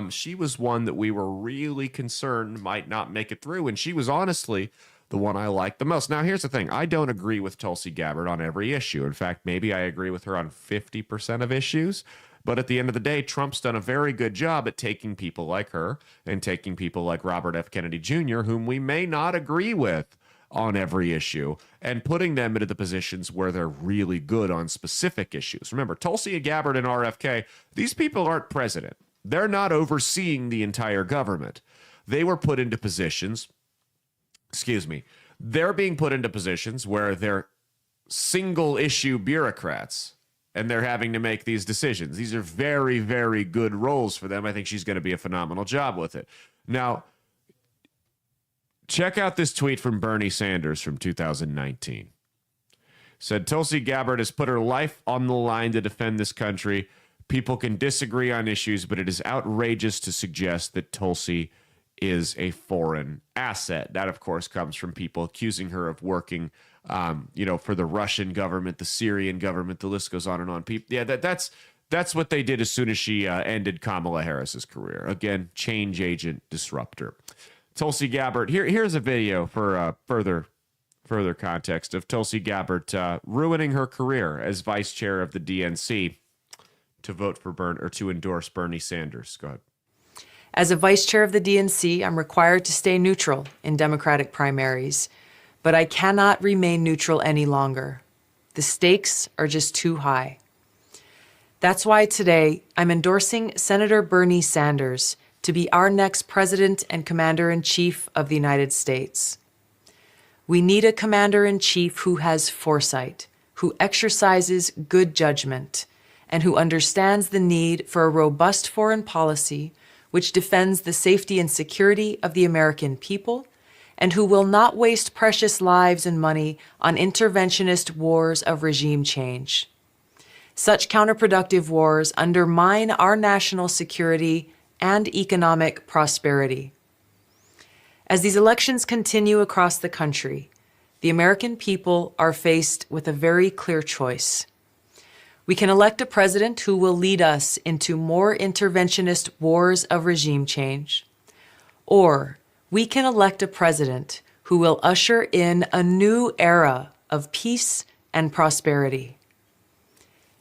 She was one that we were really concerned might not make it through, and she was honestly the one I liked the most. Now, here's the thing. I don't agree with Tulsi Gabbard on every issue. In fact, maybe I agree with her on 50% of issues. But at the end of the day, Trump's done a very good job at taking people like her and taking people like Robert F. Kennedy Jr., whom we may not agree with on every issue, and putting them into the positions where they're really good on specific issues. Remember, Tulsi Gabbard and RFK, these people aren't president. They're not overseeing the entire government. They were put into positions, they're being put into positions where they're single issue bureaucrats, and they're having to make these decisions. These are very, very good roles for them. I think she's going to be a phenomenal job with it. Now, check out this tweet from Bernie Sanders from 2019. Said, Tulsi Gabbard has put her life on the line to defend this country. People can disagree on issues, but it is outrageous to suggest that Tulsi is a foreign asset. That, of course, comes from people accusing her of working, for the Russian government, the Syrian government. The list goes on and on. That's what they did as soon as she ended Kamala Harris's career. Again, change agent, disruptor. Tulsi Gabbard. Here's a video for further context of Tulsi Gabbard ruining her career as vice chair of the DNC to vote for to endorse Bernie Sanders. Go ahead. As a vice chair of the DNC, I'm required to stay neutral in Democratic primaries, but I cannot remain neutral any longer. The stakes are just too high. That's why today I'm endorsing Senator Bernie Sanders to be our next president and commander-in-chief of the United States. We need a commander-in-chief who has foresight, who exercises good judgment, and who understands the need for a robust foreign policy which defends the safety and security of the American people, and who will not waste precious lives and money on interventionist wars of regime change. Such counterproductive wars undermine our national security and economic prosperity. As these elections continue across the country, the American people are faced with a very clear choice. We can elect a president who will lead us into more interventionist wars of regime change, or we can elect a president who will usher in a new era of peace and prosperity.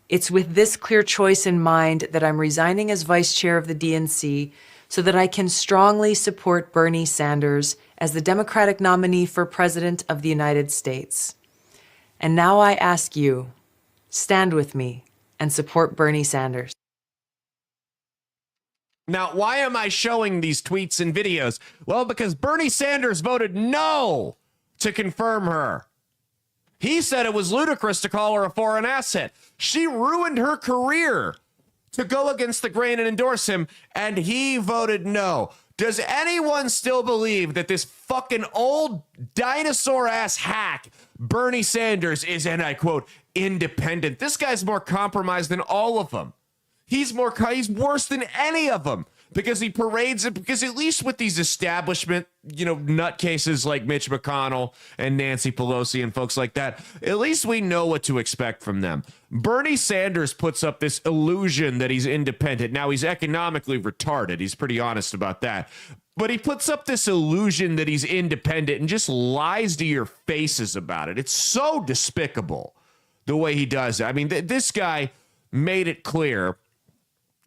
It's with this clear choice in mind that I'm resigning as vice chair of the DNC so that I can strongly support Bernie Sanders as the Democratic nominee for President of the United States. And now I ask you, stand with me and support Bernie Sanders. Now, why am I showing these tweets and videos? Well, because Bernie Sanders voted no to confirm her. He said it was ludicrous to call her a foreign asset. She ruined her career to go against the grain and endorse him, and he voted no. Does anyone still believe that this fucking old dinosaur-ass hack, Bernie Sanders, is, and I quote, independent? This guy's more compromised than all of them. He's worse than any of them because he parades it, because at least with these establishment, nutcases like Mitch McConnell and Nancy Pelosi and folks like that, at least we know what to expect from them. Bernie Sanders puts up this illusion that he's independent. Now, he's economically retarded. He's pretty honest about that. But he puts up this illusion that he's independent and just lies to your faces about it. It's so despicable the way he does it. I mean, this guy made it clear.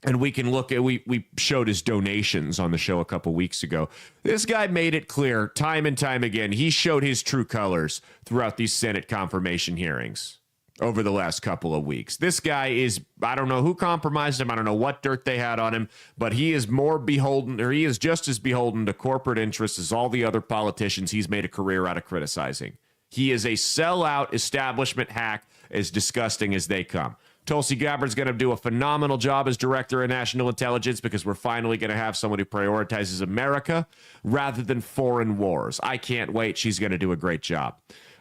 And we can look at, we showed his donations on the show a couple weeks ago. This guy made it clear time and time again. He showed his true colors throughout these Senate confirmation hearings over the last couple of weeks. This guy is, I don't know who compromised him. I don't know what dirt they had on him, but he is more beholden, or he is just as beholden to corporate interests as all the other politicians he's made a career out of criticizing. He is a sellout establishment hack, as disgusting as they come. Tulsi Gabbard's going to do a phenomenal job as Director of National Intelligence because we're finally going to have someone who prioritizes America rather than foreign wars. I can't wait. She's going to do a great job.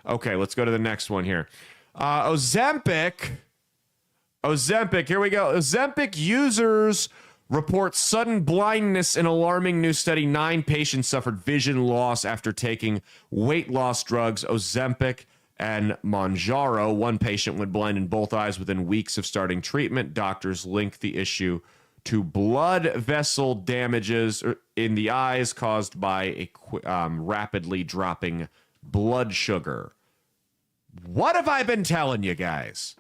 Okay, let's go to the next one here. Ozempic, here we go. Ozempic users report sudden blindness in alarming new study. 9 patients suffered vision loss after taking weight loss drugs, Ozempic and Mounjaro. 1 patient went blind in both eyes within weeks of starting treatment. Doctors link the issue to blood vessel damages in the eyes caused by a rapidly dropping blood sugar. What have I been telling you guys?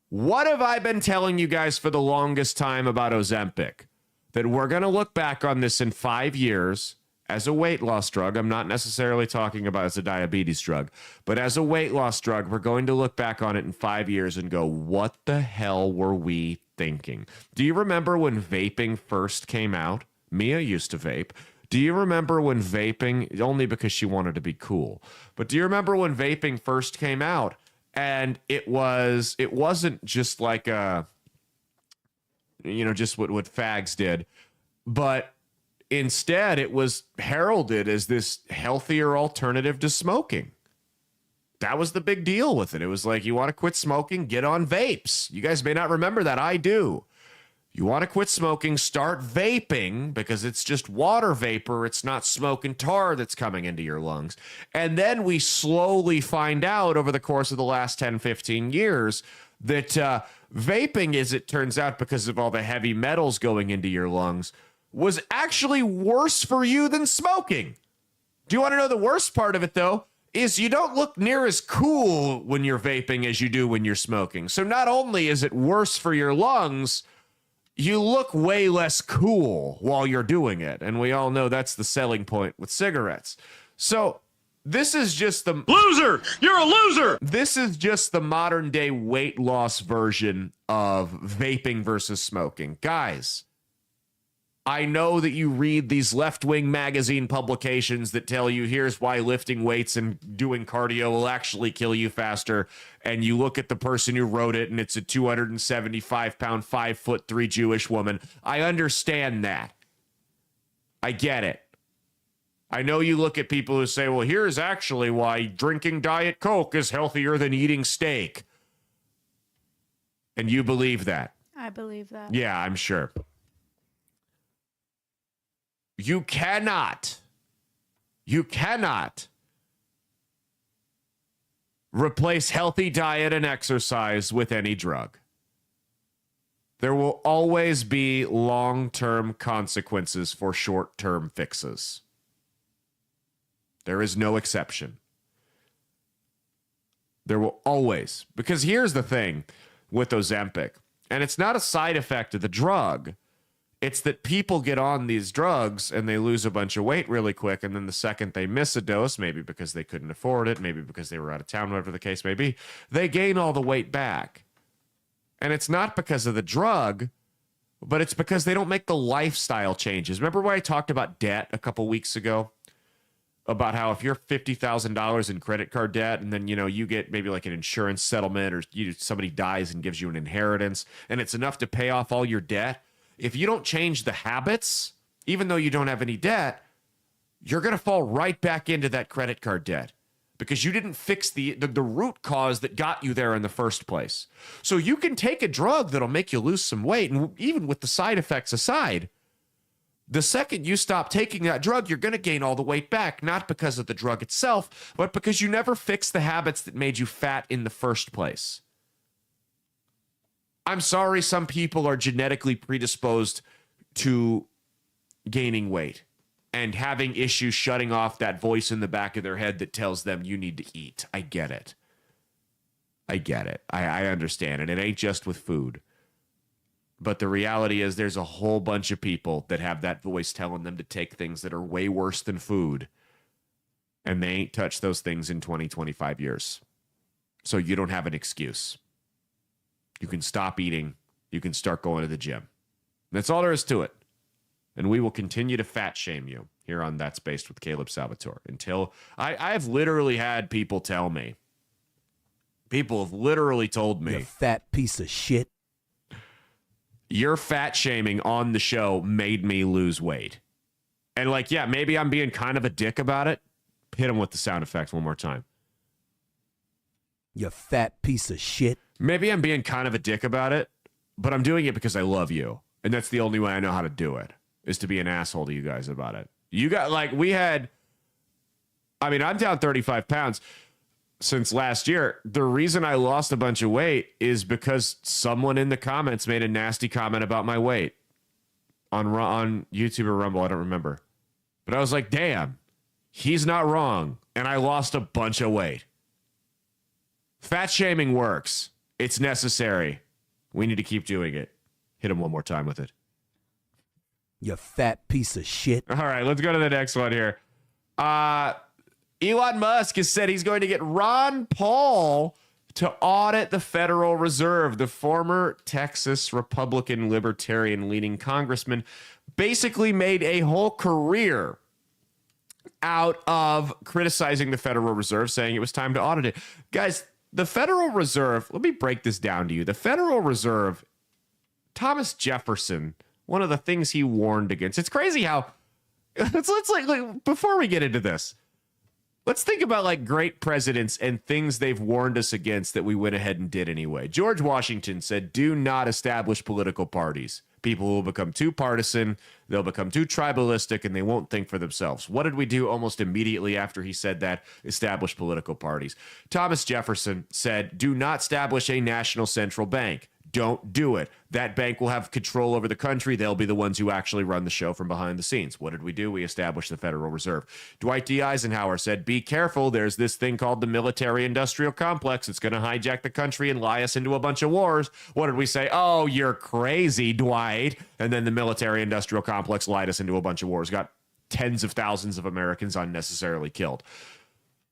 What have I been telling you guys for the longest time about Ozempic? That we're going to look back on this in 5 years as a weight loss drug. I'm not necessarily talking about as a diabetes drug, but as a weight loss drug, we're going to look back on it in 5 years and go, what the hell were we thinking? Do you remember when vaping first came out? Mia used to vape. Do you remember when vaping, only because she wanted to be cool, but do you remember when vaping first came out And it wasn't just like just what fags did, but instead it was heralded as this healthier alternative to smoking. That was the big deal with it. It was like, you want to quit smoking, get on vapes. You guys may not remember that. I do. You want to quit smoking, start vaping, because it's just water vapor. It's not smoke and tar that's coming into your lungs. And then we slowly find out over the course of the last 10, 15 years that vaping, as it turns out, because of all the heavy metals going into your lungs, was actually worse for you than smoking. Do you want to know the worst part of it, though? Is you don't look near as cool when you're vaping as you do when you're smoking. So not only is it worse for your lungs, you look way less cool while you're doing it. And we all know that's the selling point with cigarettes. So this is just the loser. You're a loser. This is just the modern day weight loss version of vaping versus smoking. Guys, I know that you read these left-wing magazine publications that tell you here's why lifting weights and doing cardio will actually kill you faster. And you look at the person who wrote it and it's a 275-pound, 5'3" Jewish woman. I understand that. I get it. I know you look at people who say, well, here's actually why drinking Diet Coke is healthier than eating steak. And you believe that. I believe that. Yeah, I'm sure. You cannot replace healthy diet and exercise with any drug. There will always be long-term consequences for short-term fixes. There is no exception. There will always, because here's the thing with Ozempic, and it's not a side effect of the drug. It's that people get on these drugs and they lose a bunch of weight really quick. And then the second they miss a dose, maybe because they couldn't afford it, maybe because they were out of town, whatever the case may be, they gain all the weight back. And it's not because of the drug, but it's because they don't make the lifestyle changes. Remember when I talked about debt a couple weeks ago? About how if you're $50,000 in credit card debt and then, you get maybe like an insurance settlement or somebody dies and gives you an inheritance and it's enough to pay off all your debt. If you don't change the habits, even though you don't have any debt, you're going to fall right back into that credit card debt because you didn't fix the root cause that got you there in the first place. So you can take a drug that'll make you lose some weight, and even with the side effects aside, the second you stop taking that drug, you're going to gain all the weight back, not because of the drug itself, but because you never fixed the habits that made you fat in the first place. I'm sorry, some people are genetically predisposed to gaining weight and having issues shutting off that voice in the back of their head that tells them you need to eat. I get it. I understand it. It ain't just with food. But the reality is there's a whole bunch of people that have that voice telling them to take things that are way worse than food. And they ain't touched those things in 20, 25 years. So you don't have an excuse. You can stop eating. You can start going to the gym. That's all there is to it. And we will continue to fat shame you here on That's Based with Caleb Salvatore until I've literally had people tell me. People have literally told me. You fat piece of shit. Your fat shaming on the show made me lose weight. And yeah, maybe I'm being kind of a dick about it. Hit him with the sound effect one more time. You fat piece of shit. Maybe I'm being kind of a dick about it, but I'm doing it because I love you. And that's the only way I know how to do it, is to be an asshole to you guys about it. You got, I'm down 35 pounds since last year. The reason I lost a bunch of weight is because someone in the comments made a nasty comment about my weight on YouTube or Rumble. I don't remember. But I was like, damn, he's not wrong. And I lost a bunch of weight. Fat shaming works. It's necessary. We need to keep doing it. Hit him one more time with it. You fat piece of shit. All right, let's go to the next one here. Elon Musk has said he's going to get Ron Paul to audit the Federal Reserve. The former Texas Republican Libertarian leading congressman basically made a whole career out of criticizing the Federal Reserve, saying it was time to audit it. Guys, the Federal Reserve, let me break this down to you. The Federal Reserve, Thomas Jefferson, one of the things he warned against. It's crazy how, let's like before we get into this, let's think about like great presidents and things they've warned us against that we went ahead and did anyway. George Washington said, do not establish political parties. People will become too partisan, they'll become too tribalistic, and they won't think for themselves. What did we do almost immediately after he said that? Establish political parties. Thomas Jefferson said, do not establish a national central bank. Don't do it. That bank will have control over the country. They'll be the ones who actually run the show from behind the scenes. What did we do? We established the Federal Reserve. Dwight D. Eisenhower said, be careful. There's this thing called the military-industrial complex. It's going to hijack the country and lie us into a bunch of wars. What did we say? Oh, you're crazy, Dwight. And then the military-industrial complex lied us into a bunch of wars. Got tens of thousands of Americans unnecessarily killed.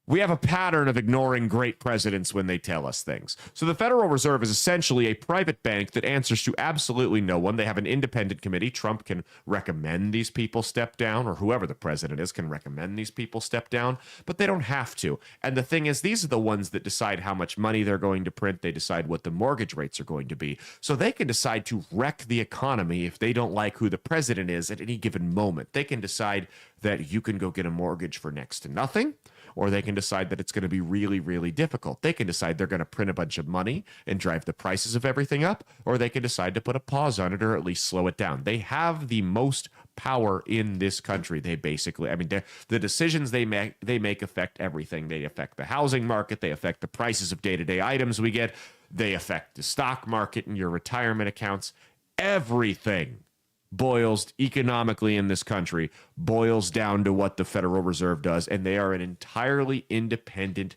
We have a pattern of ignoring great presidents when they tell us things. So the Federal Reserve is essentially a private bank that answers to absolutely no one. They have an independent committee. Trump can recommend these people step down, or whoever the president is can recommend these people step down, but they don't have to. And the thing is, these are the ones that decide how much money they're going to print. They decide what the mortgage rates are going to be. So they can decide to wreck the economy if they don't like who the president is at any given moment. They can decide that you can go get a mortgage for next to nothing, or they can decide that it's going to be really, really difficult. They can decide they're going to print a bunch of money and drive the prices of everything up, or they can decide to put a pause on it or at least slow it down. They have the most power in this country. They basically, I mean, the decisions they make affect everything. They affect the housing market. They affect the prices of day-to-day items we get. They affect the stock market and your retirement accounts. Everything boils economically in this country boils down to what the Federal Reserve does, and they are an entirely independent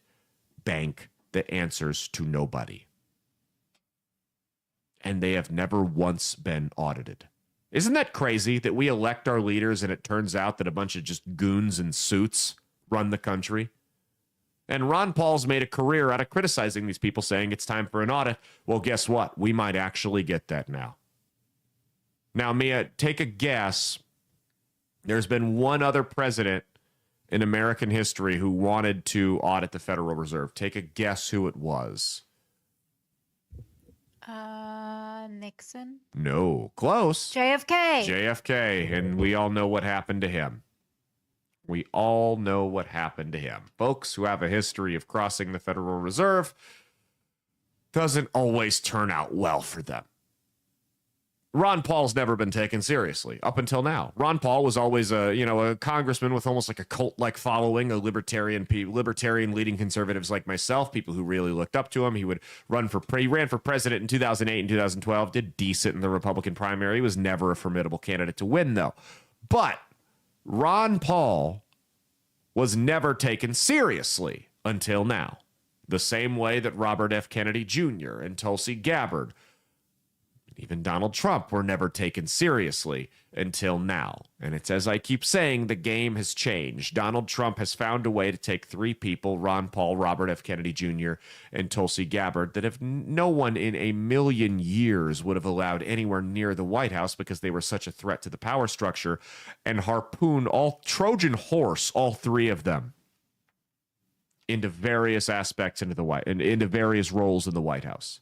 bank that answers to nobody. And they have never once been audited. Isn't that crazy that we elect our leaders and it turns out that a bunch of just goons in suits run the country? And Ron Paul's made a career out of criticizing these people, saying it's time for an audit. Well, guess what? We might actually get that now. Now, Mia, take a guess. There's been one other president in American history who wanted to audit the Federal Reserve. Take a guess who it was. Nixon? No, close. JFK. JFK, and we all know what happened to him. We all know what happened to him. Folks who have a history of crossing the Federal Reserve, doesn't always turn out well for them. Ron Paul's never been taken seriously up until now. Ron Paul was always a congressman with almost like a cult-like following, a libertarian leading conservatives like myself, people who really looked up to him. He ran for president in 2008 and 2012, did decent in the Republican primary. He was never a formidable candidate to win, though. But Ron Paul was never taken seriously until now. The same way that Robert F. Kennedy Jr. and Tulsi Gabbard, even Donald Trump, were never taken seriously until now. And it's as I keep saying, the game has changed. Donald Trump has found a way to take three people, Ron Paul, Robert F. Kennedy Jr., and Tulsi Gabbard, that if no one in a million years would have allowed anywhere near the White House because they were such a threat to the power structure, and harpoon Trojan horse all three of them into various aspects into various roles in the White House.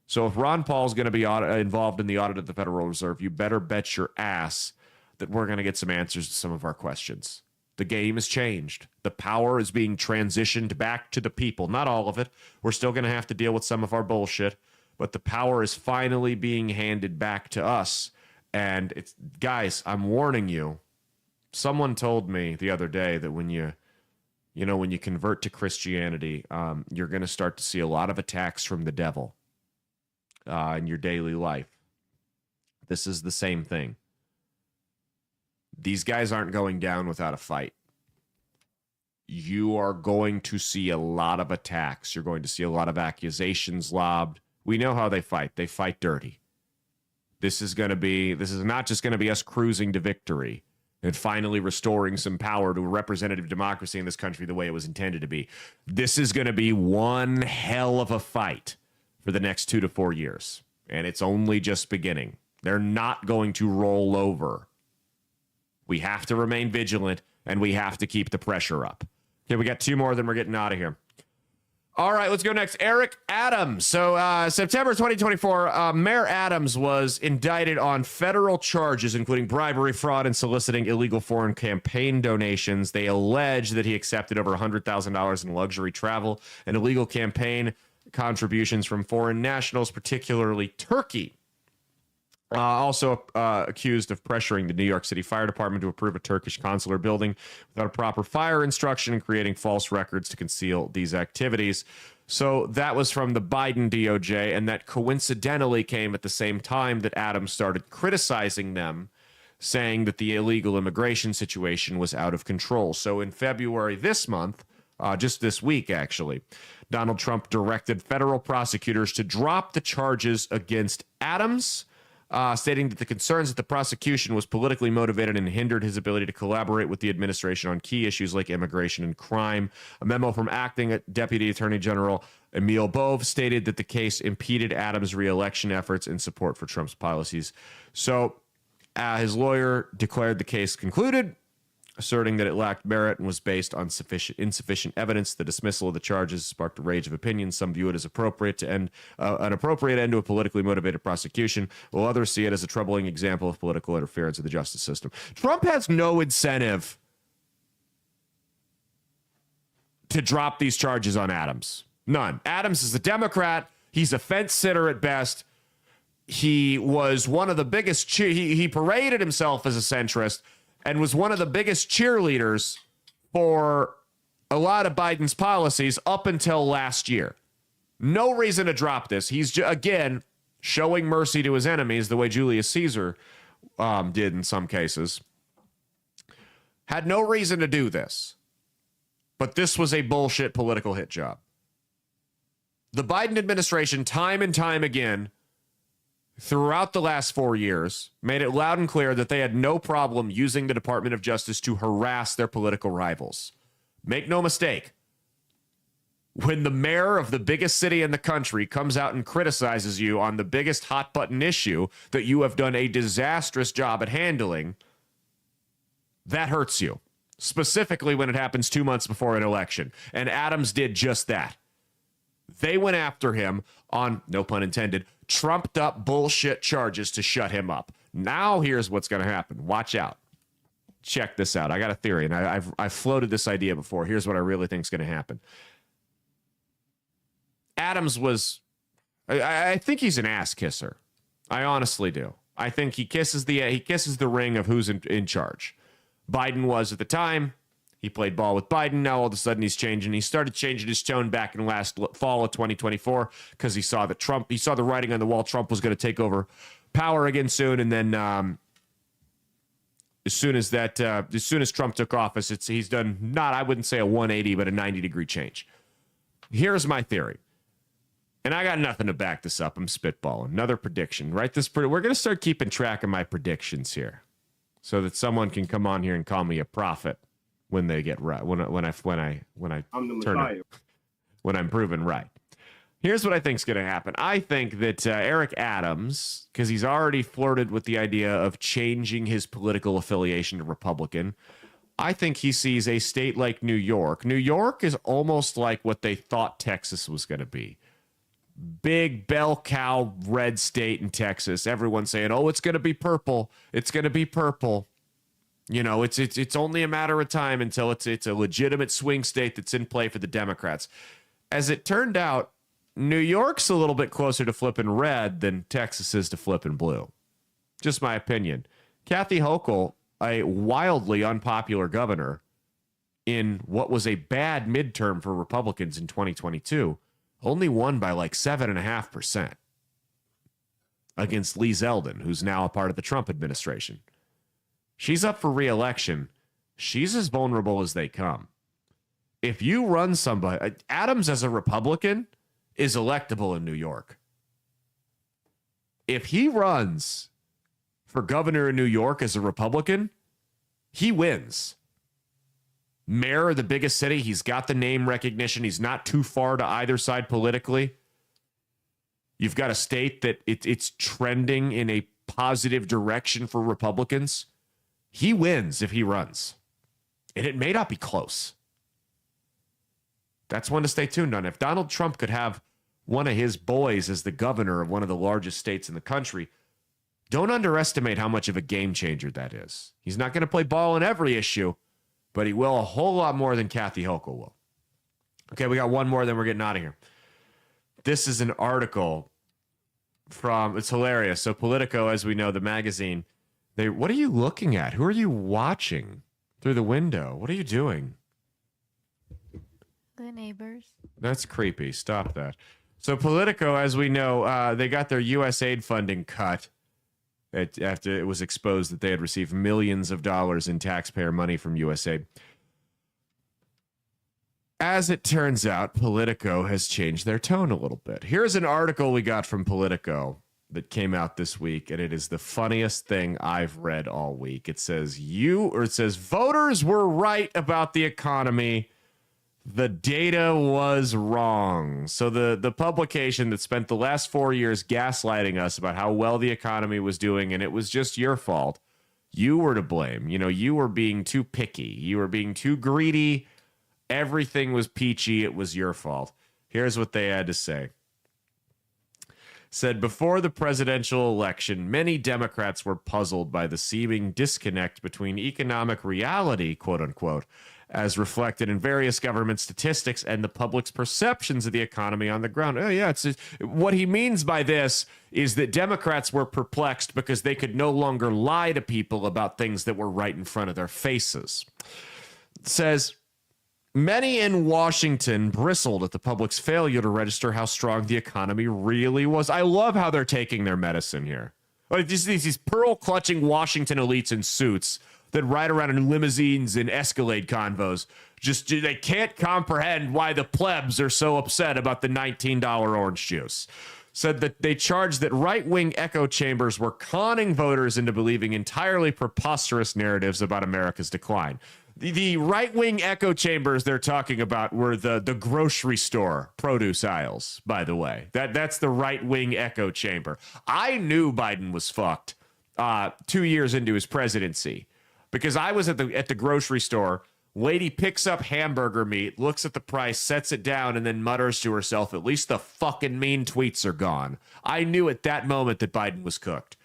So if Ron Paul's going to be involved in the audit of the Federal Reserve, you better bet your ass that we're going to get some answers to some of our questions. The game has changed. The power is being transitioned back to the people. Not all of it. We're still going to have to deal with some of our bullshit, but the power is finally being handed back to us. And it's, guys, I'm warning you. Someone told me the other day that when you convert to Christianity, you're going to start to see a lot of attacks from the devil. In your daily life. This is the same thing. These guys aren't going down without a fight. You are going to see a lot of attacks. You're going to see a lot of accusations lobbed. We know how they fight. They fight dirty. This is not just going to be us cruising to victory and finally restoring some power to a representative democracy in this country the way it was intended to be. This is going to be one hell of a fight for the next 2 to 4 years. And it's only just beginning. They're not going to roll over. We have to remain vigilant, and we have to keep the pressure up. Okay, we got two more, then we're getting out of here. All right, let's go next. Eric Adams. So September 2024, Mayor Adams was indicted on federal charges, including bribery, fraud, and soliciting illegal foreign campaign donations. They allege that he accepted over $100,000 in luxury travel and illegal campaign contributions from foreign nationals, particularly Turkey. Also accused of pressuring the New York City Fire Department to approve a Turkish consular building without a proper fire instruction and creating false records to conceal these activities. So that was from the Biden DOJ, and that coincidentally came at the same time that Adams started criticizing them, saying that the illegal immigration situation was out of control. So in February this month, just this week actually, Donald Trump directed federal prosecutors to drop the charges against Adams, stating that the concerns that the prosecution was politically motivated and hindered his ability to collaborate with the administration on key issues like immigration and crime. A memo from acting Deputy Attorney General Emil Bove stated that the case impeded Adams' re-election efforts in support for Trump's policies. So his lawyer declared the case concluded, asserting that it lacked merit and was based on insufficient evidence. The dismissal of the charges sparked a rage of opinions. Some view it as appropriate to end an appropriate end to a politically motivated prosecution, while others see it as a troubling example of political interference in the justice system. Trump has no incentive to drop these charges on Adams. None. Adams is a Democrat. He's a fence sitter at best. He was one of the biggest. He paraded himself as a centrist and was one of the biggest cheerleaders for a lot of Biden's policies up until last year. No reason to drop this. He's, again, showing mercy to his enemies the way Julius Caesar did in some cases. Had no reason to do this. But this was a bullshit political hit job. The Biden administration, time and time again, throughout the last 4 years, made it loud and clear that they had no problem using the Department of Justice to harass their political rivals. Make no mistake, when the mayor of the biggest city in the country comes out and criticizes you on the biggest hot button issue that you have done a disastrous job at handling, that hurts you. Specifically when it happens 2 months before an election. And Adams did just that. They went after him on, no pun intended, trumped up bullshit charges to shut him up. Now here's what's going to happen. Watch out. Check this out. I got a theory, and I've floated this idea before. Here's what I really think is going to happen. Adams was, I think he's an ass kisser. I honestly do. I think he kisses the ring of who's in charge. Biden was at the time. He played ball with Biden. Now all of a sudden he's changing. He started changing his tone back in last fall of 2024 because he saw the writing on the wall. Trump was going to take over power again soon. And then as soon as Trump took office, he's done not, I wouldn't say a 180, but a 90-degree change. Here's my theory. And I got nothing to back this up. I'm spitballing. Another prediction, right? We're going to start keeping track of my predictions here so that someone can come on here and call me a prophet when they get right, when I'm proven right. Here's what I think is going to happen. I think that Eric Adams, because he's already flirted with the idea of changing his political affiliation to Republican, I think he sees a state like New York. New York is almost like what they thought Texas was going to be. Big bell cow red state in Texas. Everyone's saying, oh, it's going to be purple. It's going to be purple. You know, it's only a matter of time until it's a legitimate swing state that's in play for the Democrats. As it turned out, New York's a little bit closer to flipping red than Texas is to flipping blue. Just my opinion. Kathy Hochul, a wildly unpopular governor in what was a bad midterm for Republicans in 2022, only won by like 7.5% against Lee Zeldin, who's now a part of the Trump administration. She's up for re-election. She's as vulnerable as they come. If you run somebody, Adams as a Republican is electable in New York. If he runs for governor in New York as a Republican, he wins. Mayor of the biggest city, he's got the name recognition. He's not too far to either side politically. You've got a state that it's trending in a positive direction for Republicans. He wins if he runs. And it may not be close. That's one to stay tuned on. If Donald Trump could have one of his boys as the governor of one of the largest states in the country, don't underestimate how much of a game changer that is. He's not going to play ball in every issue, but he will a whole lot more than Kathy Hochul will. Okay, we got one more, then we're getting out of here. This is an article from, it's hilarious. So Politico, as we know, the magazine, what are you looking at? Who are you watching through the window? What are you doing? The neighbors. That's creepy. Stop that. So Politico, as we know, they got their U.S. aid funding cut after it was exposed that they had received millions of dollars in taxpayer money from USAID. As it turns out, Politico has changed their tone a little bit. Here's an article we got from Politico that came out this week, and it is the funniest thing I've read all week. It says voters were right about the economy. The data was wrong. So the publication that spent the last 4 years gaslighting us about how well the economy was doing, and it was just your fault. You were to blame. You know, you were being too picky. You were being too greedy. Everything was peachy. It was your fault. Here's what they had to say. Said, before the presidential election, many Democrats were puzzled by the seeming disconnect between economic reality, quote unquote, as reflected in various government statistics and the public's perceptions of the economy on the ground. Oh, yeah. What he means by this is that Democrats were perplexed because they could no longer lie to people about things that were right in front of their faces. It says, many in Washington bristled at the public's failure to register how strong the economy really was. I love how they're taking their medicine here. Like these pearl-clutching Washington elites in suits that ride around in limousines and Escalade convos. They can't comprehend why the plebs are so upset about the $19 orange juice. Said that they charged that right-wing echo chambers were conning voters into believing entirely preposterous narratives about America's decline. The right-wing echo chambers they're talking about were the grocery store produce aisles, by the way. That's the right-wing echo chamber. I knew Biden was fucked 2 years into his presidency because I was at the grocery store. Lady picks up hamburger meat, looks at the price, sets it down, and then mutters to herself, at least the fucking mean tweets are gone. I knew at that moment that Biden was cooked.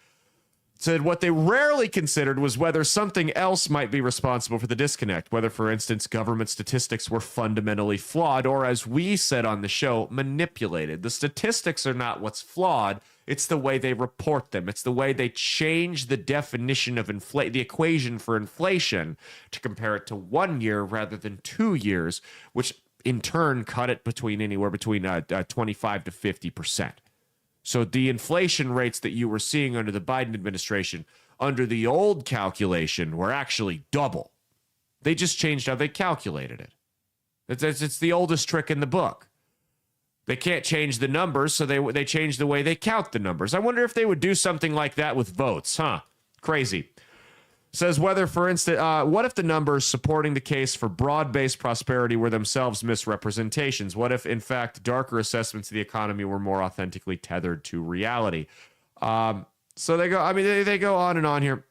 Said what they rarely considered was whether something else might be responsible for the disconnect, whether, for instance, government statistics were fundamentally flawed or, as we said on the show, manipulated. The statistics are not what's flawed. It's the way they report them. It's the way they change the definition of the equation for inflation to compare it to 1 year rather than 2 years, which in turn cut it anywhere between 25 to 50%. So the inflation rates that you were seeing under the Biden administration, under the old calculation, were actually double. They just changed how they calculated it. It's the oldest trick in the book. They can't change the numbers, so they change the way they count the numbers. I wonder if they would do something like that with votes, huh? Crazy. Says whether, for instance, what if the numbers supporting the case for broad-based prosperity were themselves misrepresentations? What if, in fact, darker assessments of the economy were more authentically tethered to reality? So they go on and on here.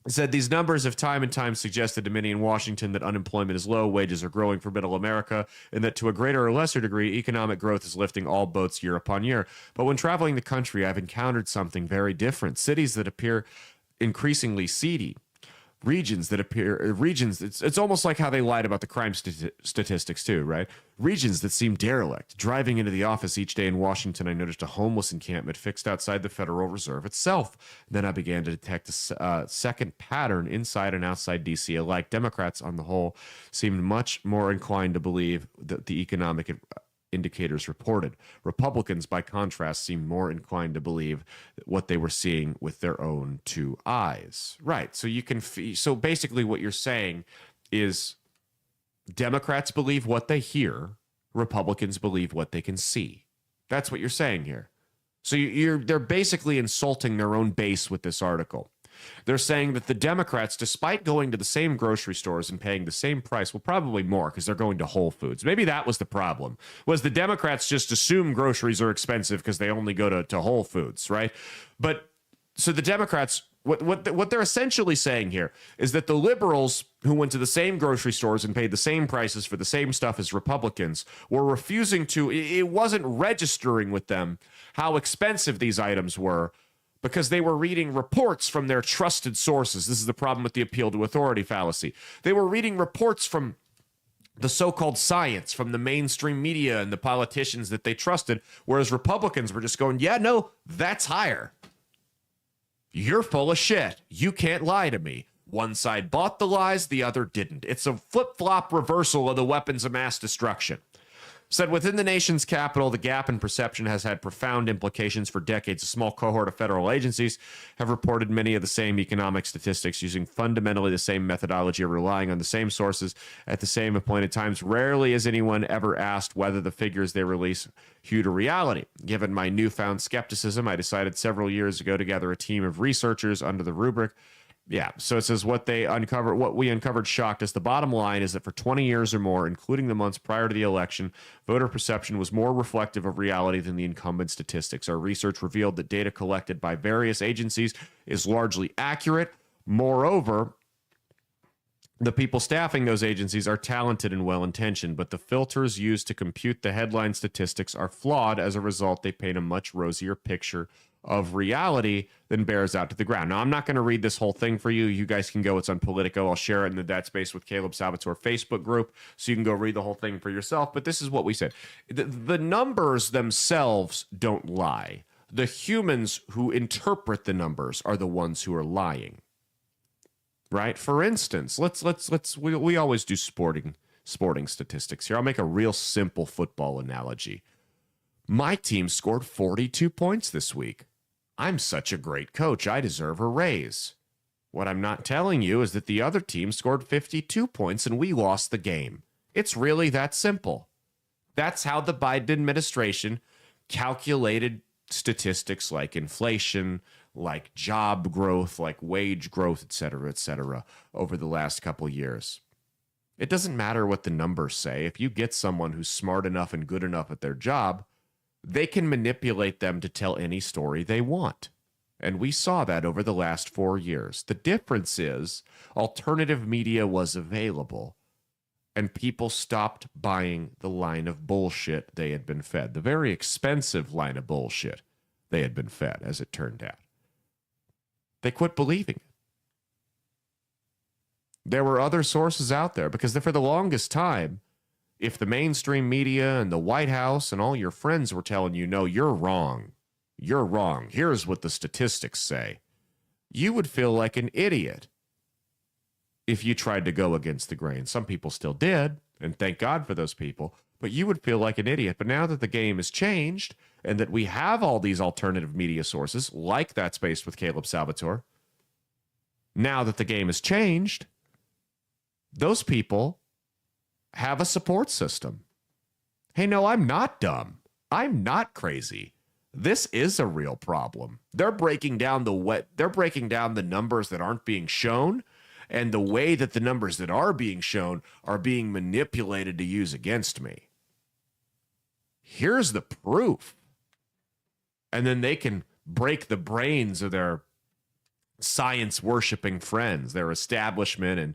It said these numbers have time and time suggested to many in Washington that unemployment is low, wages are growing for middle America, and that to a greater or lesser degree, economic growth is lifting all boats year upon year. But when traveling the country, I've encountered something very different. Cities that appear increasingly seedy. Regions, it's almost like how they lied about the crime statistics too, right? Regions that seem derelict. Driving into the office each day in Washington, I noticed a homeless encampment fixed outside the Federal Reserve itself. Then I began to detect a second pattern inside and outside D.C. alike. Democrats, on the whole, seemed much more inclined to believe that the economic indicators reported. Republicans, by contrast, seemed more inclined to believe what they were seeing with their own two eyes. Right. So so basically what you're saying is Democrats believe what they hear, Republicans believe what they can see. That's what you're saying here. So they're basically insulting their own base with this article. They're saying that the Democrats, despite going to the same grocery stores and paying the same price, well, probably more because they're going to Whole Foods. Maybe that was the problem, was the Democrats just assume groceries are expensive because they only go to Whole Foods, right? But so the Democrats What they're essentially saying here is that the liberals who went to the same grocery stores and paid the same prices for the same stuff as Republicans were refusing to, it wasn't registering with them how expensive these items were because they were reading reports from their trusted sources. This is the problem with the appeal to authority fallacy. They were reading reports from the so-called science, from the mainstream media and the politicians that they trusted, whereas Republicans were just going, yeah, no, that's higher. You're full of shit. You can't lie to me. One side bought the lies, the other didn't. It's a flip-flop reversal of the weapons of mass destruction. Said within the nation's capital, the gap in perception has had profound implications for decades. A small cohort of federal agencies have reported many of the same economic statistics using fundamentally the same methodology, relying on the same sources at the same appointed times. Rarely has anyone ever asked whether the figures they release hew to reality. Given my newfound skepticism, I decided several years ago to gather a team of researchers under the rubric. Yeah, so it says what we uncovered shocked us. The bottom line is that for 20 years or more, including the months prior to the election, voter perception was more reflective of reality than the incumbent statistics. Our research revealed that data collected by various agencies is largely accurate. Moreover, the people staffing those agencies are talented and well-intentioned, but the filters used to compute the headline statistics are flawed. As a result, they paint a much rosier picture of reality than bears out to the ground. Now, I'm not going to read this whole thing for you. You guys can go. It's on Politico. I'll share it in the That Space with Caleb Salvatore Facebook group, so you can go read the whole thing for yourself. But this is what we said. The numbers themselves don't lie. The humans who interpret the numbers are the ones who are lying. Right? For instance, we always do sporting statistics here. I'll make a real simple football analogy. My team scored 42 points this week. I'm such a great coach. I deserve a raise. What I'm not telling you is that the other team scored 52 points and we lost the game. It's really that simple. That's how the Biden administration calculated statistics like inflation, like job growth, like wage growth, et cetera, over the last couple years. It doesn't matter what the numbers say. If you get someone who's smart enough and good enough at their job, they can manipulate them to tell any story they want. And we saw that over the last 4 years. The difference is alternative media was available and people stopped buying the line of bullshit they had been fed. The very expensive line of bullshit they had been fed, as it turned out. They quit believing it. There were other sources out there because for the longest time, if the mainstream media and the White House and all your friends were telling you, no, you're wrong, here's what the statistics say, you would feel like an idiot if you tried to go against the grain. Some people still did, and thank God for those people, but you would feel like an idiot. But now that the game has changed and that we have all these alternative media sources, like That Space with Caleb Salvatore, now that the game has changed, those people have a support system. Hey, no, I'm not dumb. I'm not crazy. This is a real problem. They're breaking down the numbers that aren't being shown, and the way that the numbers that are being shown are being manipulated to use against me. Here's the proof. And then they can break the brains of their science-worshiping friends, their establishment and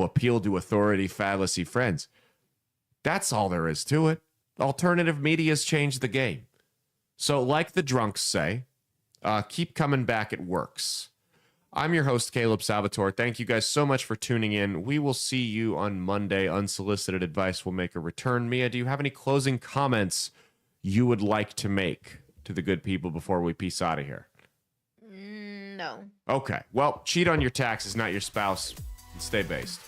appeal to authority fallacy friends. That's all there is to it. Alternative media's changed the game. So like the drunks say, keep coming back, it works. I'm your host, Caleb Salvatore. Thank you guys so much for tuning in. We will see you on Monday. Unsolicited advice will make a return. Mia, do you have any closing comments you would like to make to the good people before we peace out of here? No. Okay. Well, cheat on your taxes, not your spouse. Stay based.